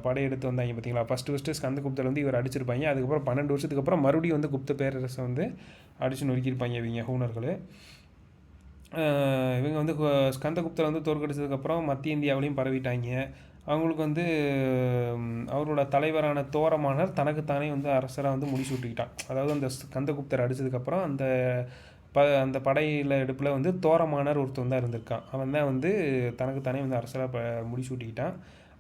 Speaker 1: படையெடுத்து வந்தாங்க பார்த்தீங்களா. ஃபஸ்ட்டு ஸ்கந்தகுப்தர் வந்து இவர் அடிச்சிருப்பாங்க. அதுக்கப்புறம் 12 வருஷத்துக்கு அப்புறம் மறுபடியும் வந்து குப்த பேரரசை வந்து அடித்து நொறுக்கியிருப்பாங்க இவங்க ஹூனர்கள். இவங்க வந்து ஸ்கந்தகுப்தர் வந்து தோற்கடிச்சதுக்கப்புறம் மத்திய இந்தியாவிலையும் பரவிட்டாங்க. அவங்களுக்கு வந்து அவரோட தலைவரான தோரமானர் தனக்குத்தானே வந்து அரசராக வந்து முடிசூட்டிக்கிட்டான். அதாவது அந்த ஸ்கந்தகுப்தர் அடித்ததுக்கப்புறம் அந்த படையில் எடுப்பில் வந்து தோரமானர் ஒருத்தன் தான் இருந்திருக்கான். அவன் தான் வந்து தனக்குத்தானே வந்து அரசராக முடிசூட்டிக்கிட்டான்.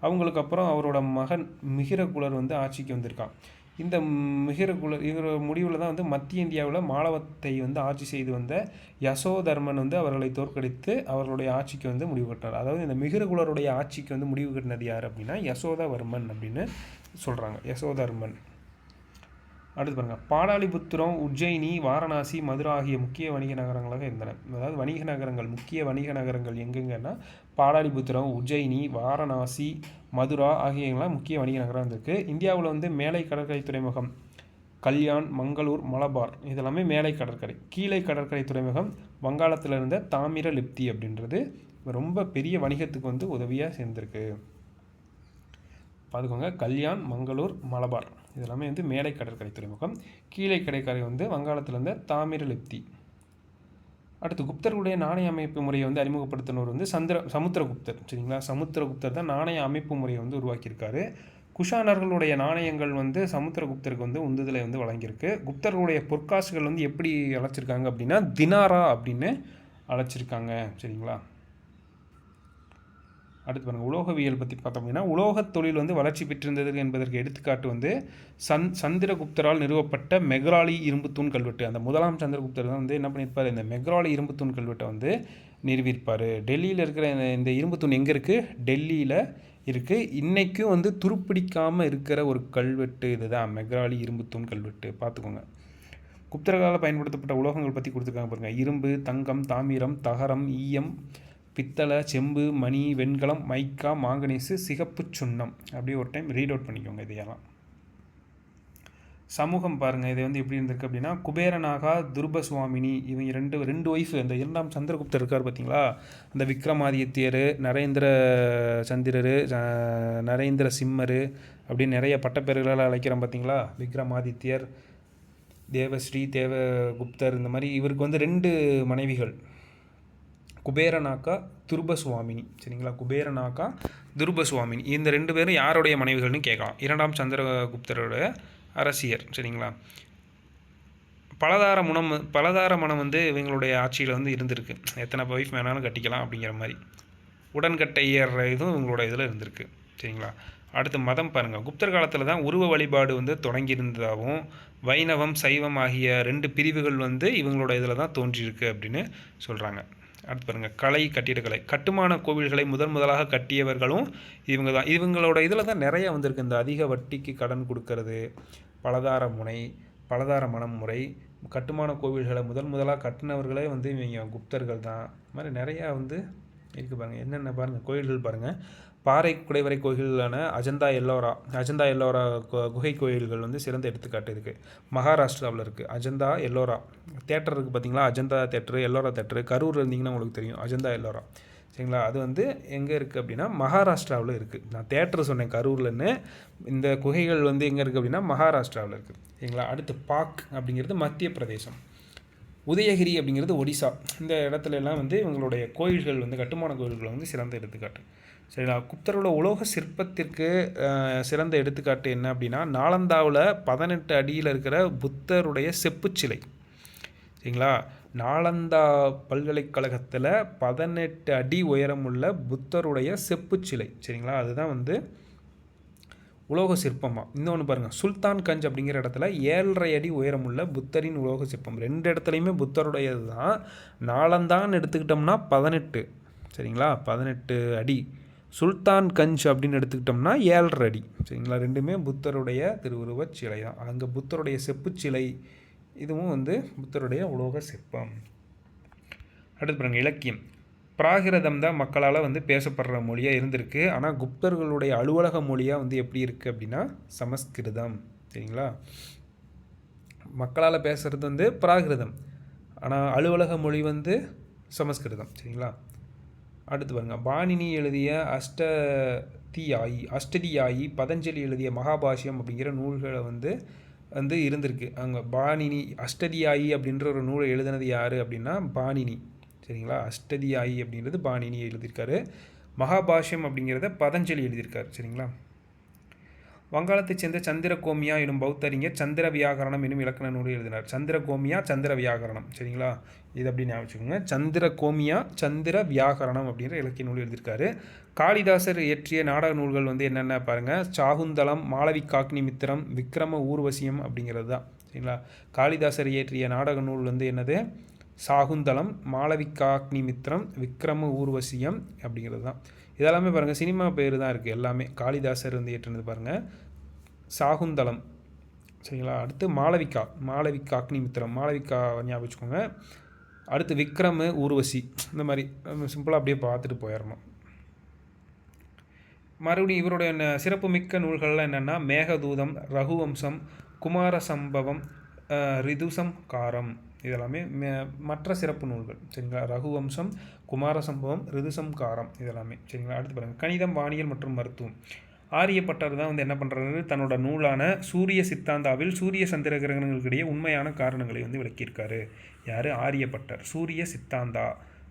Speaker 1: அவங்களுக்கு அப்புறம் அவரோட மகன் மிகிரகுலர் வந்து ஆட்சிக்கு வந்திருக்கான். இந்த மிகிரகுலர் இவர் முடிவில் தான் வந்து மத்திய இந்தியாவில் மாலவத்தை வந்து ஆட்சி செய்து வந்த யசோதர்மன் வந்து அவர்களை தோற்கடித்து அவர்களுடைய ஆட்சிக்கு வந்து முடிவு கட்டினார். அதாவது இந்த மிகிரகுலருடைய ஆட்சிக்கு வந்து முடிவு கட்டினது யார் அப்படின்னா யசோதவர்மன் அப்படின்னு சொல்கிறாங்க. யசோதர்மன். அடுத்து பாருங்கள். பாடாலிபுத்திரம், உஜ்ஜயினி, வாரணாசி, மதுரா ஆகிய முக்கிய வணிக நகரங்களாக இருந்தன. அதாவது வணிக நகரங்கள், முக்கிய வணிக நகரங்கள் எங்கெங்கன்னா பாடாலிபுத்திரம், உஜ்ஜயினி, வாரணாசி, மதுரா ஆகியவங்களாம் முக்கிய வணிக நகரம் இருந்திருக்கு. இந்தியாவில் வந்து மேலை கடற்கரை துறைமுகம் கல்யாண், மங்களூர், மலபார் இதெல்லாமே மேலை கடற்கரை. கீழே கடற்கரை துறைமுகம் வங்காளத்தில் இருந்த தாமிர லிப்தி அப்படின்றது ரொம்ப பெரிய வணிகத்துக்கு வந்து உதவியாக சேர்ந்திருக்கு. பார்த்துக்கோங்க. கல்யாண், மங்களூர், மலபார் இதெல்லாமே வந்து மேலை கடற்கரை துறைமுகம். கீழே கடற்கரை வந்து வங்காளத்தில் இருந்த தாமிர லிப்தி. அடுத்து குப்தர்களுடைய நாணய அமைப்பு முறையை வந்து அறிமுகப்படுத்தினவர் வந்து சமுத்திரகுப்தர். சரிங்களா, சமுத்திரகுப்தர் தான் நாணய அமைப்பு முறையை வந்து உருவாக்கியிருக்காரு. குஷானர்களுடைய நாணயங்கள் வந்து சமுத்திரகுப்தருக்கு வந்து உந்துதலை வந்து வழங்கியிருக்கு. குப்தர்களுடைய பொற்காசுகள் வந்து எப்படி அழைச்சிருக்காங்க அப்படின்னா தினாரா அப்படின்னு அழைச்சிருக்காங்க. சரிங்களா, அடுத்து பாருங்கள், உலோகவியல் பற்றி பார்த்தோம் அப்படின்னா உலோகத் தொழில் வந்து வளர்ச்சி பெற்றிருந்தது என்பதற்கு எடுத்துக்காட்டு வந்து சந்திரகுப்தரால் நிறுவப்பட்ட மெக்ராலி இரும்பு தூண் கல்வெட்டு. அந்த முதலாம் சந்திரகுப்தர் தான் வந்து என்ன பண்ணியிருப்பார், இந்த மெக்ராலி இரும்பு தூண் கல்வெட்டை வந்து நிறுவியிருப்பார். டெல்லியில் இருக்கிற இந்த இரும்பு தூண் எங்கே இருக்குது, டெல்லியில் இருக்குது. இன்றைக்கும் வந்து துருப்பிடிக்காமல் இருக்கிற ஒரு கல்வெட்டு இதுதான் மெக்ராலி இரும்பு தூண் கல்வெட்டு. பார்த்துக்கோங்க. குப்தர்களால் பயன்படுத்தப்பட்ட உலோகங்கள் பற்றி கொடுத்துருக்காங்க பாருங்கள். இரும்பு, தங்கம், தாமிரம், தகரம், ஈயம், பித்தளை, செம்பு, மணி, வெண்கலம், மைக்கா, மாங்கனீசு, சிகப்பு சுண்ணம். அப்படியே ஒரு டைம் ரீட் அவுட் பண்ணிக்கோங்க இதையெல்லாம். சமூகம் பாருங்கள், இது வந்து எப்படி இருந்திருக்கு அப்படின்னா குபேரநாகா, துர்பசுவாமினி, இவங்க ரெண்டு ஒய்ஃபு. அந்த இரண்டாம் சந்திரகுப்தர் இருக்கார் பார்த்தீங்களா, அந்த விக்ரமாதித்யர், நரேந்திர சந்திரர், நரேந்திர சிம்மர் அப்படின்னு நிறைய பட்டப்பேர்களால் அழைக்கிறோம் பார்த்தீங்களா. விக்ரமாதித்யர், தேவஸ்ரீ, தேவகுப்தர், இந்த மாதிரி இவருக்கு வந்து 2 மனைவிகள், குபேரநாக்கா, துர்பசுவாமினி. சரிங்களா, குபேரநாக்கா, துர்பசுவாமினி, இந்த 2 பேரும் யாருடைய மனைவிகள்னு கேட்கலாம். இரண்டாம் சந்திரகுப்தரோட அரசியர். சரிங்களா, பலதார மனம் வந்து இவங்களுடைய ஆட்சியில் வந்து இருந்திருக்கு. எத்தனை ஒய்ஃப் வேணாலும் கட்டிக்கலாம் அப்படிங்கிற மாதிரி உடன்கட்டை ஏறுற இதுவும் இவங்களோட இதில் இருந்திருக்கு. சரிங்களா, அடுத்து மதம் பாருங்கள். குப்தர் காலத்தில் தான் உருவ வழிபாடு வந்து தொடங்கியிருந்ததாகவும் வைணவம், சைவம் ஆகிய 2 பிரிவுகள் வந்து இவங்களோட இதில் தான் தோன்றியிருக்கு அப்படின்னு சொல்கிறாங்க. அடுத்து பாருங்கள், கலை, கட்டிடக்கலை. கட்டுமான கோவில்களை முதலாக கட்டியவர்களும் இவங்க தான். இவங்களோட இதில் தான் நிறைய வந்திருக்கு. இந்த அதிக வட்டிக்கு கடன் கொடுக்கறது, பலதார மனம் முறை, கட்டுமான கோவில்களை முதலாக கட்டினவர்களே வந்து இவங்க குப்தர்கள் தான். இது மாதிரி நிறையா வந்து இருக்குது பாருங்கள். என்னென்ன பாருங்கள், கோயில்கள் பாருங்கள். பாறை குடைவரை கோயிலான அஜந்தா எல்லோரா குகை கோயில்கள் வந்து சிறந்த எடுத்துக்காட்டு இருக்குது. மகாராஷ்டிராவில் இருக்குது அஜந்தா எல்லோரா. தேட்டர் இருக்குது பார்த்தீங்களா, அஜந்தா தேட்டரு, எல்லோரா தேட்டரு. கரூர் இருந்தீங்கன்னா உங்களுக்கு தெரியும் அஜந்தா எல்லோரா. சரிங்களா, அது வந்து எங்கே இருக்குது அப்படின்னா மகாராஷ்டிராவில் இருக்குது. நான் தேட்டர் சொன்னேன் கரூர்லன்னு, இந்த குகைகள் வந்து எங்கே இருக்குது அப்படின்னா மகாராஷ்டிராவில் இருக்குது. சரிங்களா, அடுத்து பாக் அப்படிங்கிறது மத்திய பிரதேசம். உதயகிரி அப்படிங்கிறது ஒடிசா. இந்த இடத்துல எல்லாம் வந்து இவங்களுடைய கோயில்கள் வந்து கட்டுமான கோயில்களை வந்து சிறந்த எடுத்துக்காட்டு. சரிங்களா, குப்தரோட உலோக சிற்பத்திற்கு சிறந்த எடுத்துக்காட்டு என்ன அப்படின்னா நாலந்தாவில் 18 அடியில் இருக்கிற புத்தருடைய செப்புச்சிலை. சரிங்களா, நாலந்தா பல்கலைக்கழகத்தில் 18 அடி உயரமுள்ள புத்தருடைய செப்புச்சிலை. சரிங்களா, அதுதான் வந்து உலோக சிற்பமாக. இன்னொன்று பாருங்கள், சுல்தான் கஞ்ச் அப்படிங்கிற இடத்துல 7.5 அடி உயரமுள்ள புத்தரின் உலோக சிற்பம். 2 இடத்துலையுமே புத்தருடையது தான். நாலந்தான் எடுத்துக்கிட்டோம்னா 18. சரிங்களா, 18 அடி. சுல்தான் கஞ்ச் அப்படின்னு எடுத்துக்கிட்டோம்னா 7.5 அடி. சரிங்களா, ரெண்டுமே புத்தருடைய திருவுருவச் சிலை தான். அங்கே புத்தருடைய செப்புச்சிலை, இதுவும் வந்து புத்தருடைய உலோக சிற்பம். அடுத்து பாருங்கள், இலக்கியம். பிராகிருதம் தான் மக்களால் வந்து பேசப்படுற மொழியாக இருந்திருக்கு. ஆனால் குப்தர்களுடைய அலுவலக மொழியாக வந்து எப்படி இருக்குது அப்படின்னா சமஸ்கிருதம். சரிங்களா, மக்களால் பேசுகிறது வந்து பிராகிருதம், ஆனால் அலுவலக மொழி வந்து சமஸ்கிருதம். சரிங்களா, அடுத்து பாருங்கள், பாணினி எழுதிய அஷ்டதியாயி, பதஞ்சலி எழுதிய மகாபாஷ்யம் அப்படிங்கிற நூல்களை வந்து இருந்திருக்கு. அங்கே பாணினி அஷ்டதியாயி அப்படின்ற ஒரு நூலை எழுதினது யார் அப்படின்னா பாணினி. சரிங்களா, அஷ்டதியாயி அப்படின்றது பாணினி எழுதியிருக்காரு. மகாபாஷ்யம் அப்படிங்கிறத பதஞ்சலி எழுதியிருக்காரு. சரிங்களா, வங்காளத்தைச் சேர்ந்த சந்திரகோமியா எனும் பௌத்த அறிஞர் சந்திர வியாகரணம் எனும் இலக்கண நூலை எழுதினார். சந்திரகோமியா, சந்திர வியாகரணம். சரிங்களா, இது அப்படின்னு ஞாபகம். சந்திரகோமியா, சந்திர வியாகரணம் அப்படின்ற இலக்கிய நூல் எழுதியிருக்காரு. காளிதாசர் இயற்றிய நாடக நூல்கள் வந்து என்னென்ன பாருங்கள், சாகுந்தலம், மாளவிகாக்னிமித்திரம், விக்ரம ஊர்வசியம் அப்படிங்கிறது தான். சரிங்களா, காளிதாசர் இயற்றிய நாடக நூல் வந்து என்னது, சாகுந்தலம், மாளவிகாக்னிமித்திரம், விக்ரம ஊர்வசியம் அப்படிங்கிறது தான். இதெல்லாமே பாருங்கள் சினிமா பேர் தான் இருக்குது எல்லாமே. காளிதாசர் வந்து ஏற்றுனது பாருங்கள் சாகுந்தலம். சரிங்களா, அடுத்து மாளவிகா அக்னிமித்திரம், மாளவிகா ஞாபகம் வச்சுக்கோங்க. அடுத்து விக்ரம ஊர்வசி. இந்த மாதிரி சிம்பிளாக அப்படியே பார்த்துட்டு போயிடணும். மறுபடியும் இவருடைய சிறப்புமிக்க நூல்கள்லாம் என்னென்னா மேகதூதம், ரகுவம்சம், குமார சம்பவம், ரிதுசம் காரம். இதெல்லாமே மற்ற சிறப்பு நூல்கள். சரிங்களா, ரகுவம்சம், குமார சம்பவம், ரிதுசம்காரம் இதெல்லாமே. சரிங்களா, அடுத்து பாருங்கள், கணிதம், வானியல் மற்றும் மருத்துவம். ஆரியப்பட்டர் தான் வந்து என்ன பண்ணுறாரு, தன்னோட நூலான சூரிய சித்தாந்தாவில் சூரிய சந்திர கிரகணங்களுக்கிடையே உண்மையான காரணங்களை வந்து விளக்கியிருக்காரு. யார்? ஆரியப்பட்டர்.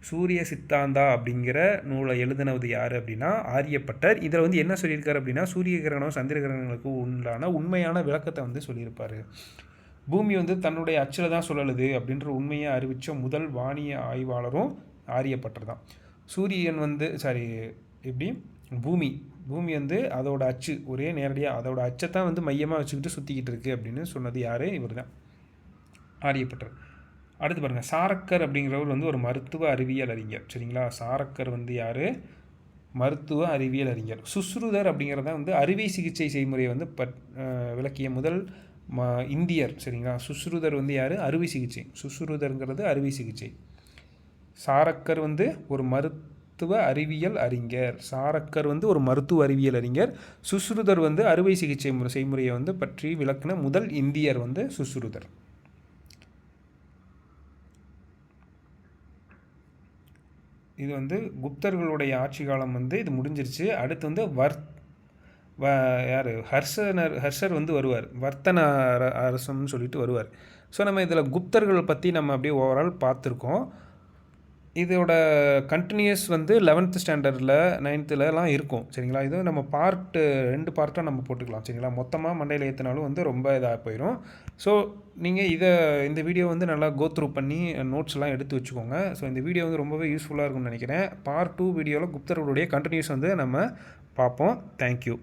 Speaker 1: சூரிய சித்தாந்தா அப்படிங்கிற நூலை எழுதினது யார் அப்படின்னா ஆரியப்பட்டர். இதில் வந்து என்ன சொல்லியிருக்காரு அப்படின்னா, சூரிய கிரகணம் சந்திர கிரகணங்களுக்கு உண்டான உண்மையான விளக்கத்தை வந்து சொல்லியிருப்பார். பூமி வந்து தன்னுடைய அச்சில் தான் சுழலுது அப்படின்ற உண்மையை அறிவித்த முதல் வானிய ஆய்வாளரும் ஆரியப்பட்டர் தான். சூரியன் வந்து எப்படி பூமி வந்து அதோட அச்சு ஒரே நேரடியாக அதோட அச்சை தான் வந்து மையமாக வச்சுக்கிட்டு சுற்றிக்கிட்டு இருக்குது அப்படின்னு சொன்னது யார்? இவர் தான், ஆரியப்பட்டர். அடுத்து பாருங்கள், சாரக்கர் அப்படிங்கிறவர் வந்து ஒரு மருத்துவ அறிவியல் அறிஞர். சரிங்களா? சாரக்கர் வந்து யார்? மருத்துவ அறிவியல் அறிஞர். சுஷ்ருதர் அப்படிங்கிறத வந்து அறுவை சிகிச்சை செய்முறையை வந்து விளக்கிய முதல் இந்தியர். சரிங்களா? சுஷ்ருதர் வந்து யார்? அறுவை சிகிச்சை. சுஷ்ருதருங்கிறது அறுவை சிகிச்சை. சாரக்கர் வந்து ஒரு மருத்துவ அறிவியல் அறிஞர். சுஷ்ருதர் வந்து அறுவை சிகிச்சை செய்முறையை வந்து பற்றி விளக்கின முதல் இந்தியர் வந்து சுஷ்ருதர். இது வந்து குப்தர்களுடைய ஆட்சி காலம் வந்து இது முடிஞ்சிருச்சு. அடுத்து வந்து யார்? ஹர்ஷர் வந்து வருவார். வர்த்தன அரசம்னு சொல்லிட்டு வருவார். ஸோ நம்ம இதில் குப்தர்கள் பற்றி நம்ம அப்படியே ஓவரால் பார்த்துருக்கோம். இதோட கண்டினியூஸ் வந்து 11th ஸ்டாண்டர்டில் 9thலாம் இருக்கும். சரிங்களா? இது நம்ம 2 பார்ட்டாக நம்ம போட்டுக்கலாம். சரிங்களா? மொத்தமாக மண்டையில் ஏற்றினாலும் வந்து ரொம்ப இதாக போயிடும். ஸோ நீங்கள் இந்த வீடியோ வந்து நல்லா கோத்ரூ பண்ணி நோட்ஸ்லாம் எடுத்து வச்சுக்கோங்க. ஸோ இந்த வீடியோ வந்து ரொம்பவே யூஸ்ஃபுல்லாக இருக்கும்னு நினைக்கிறேன். பார்ட் 2 வீடியோவில் குப்தர்களுடைய கண்டினியூஸ் வந்து நம்ம பார்ப்போம். தேங்க்யூ.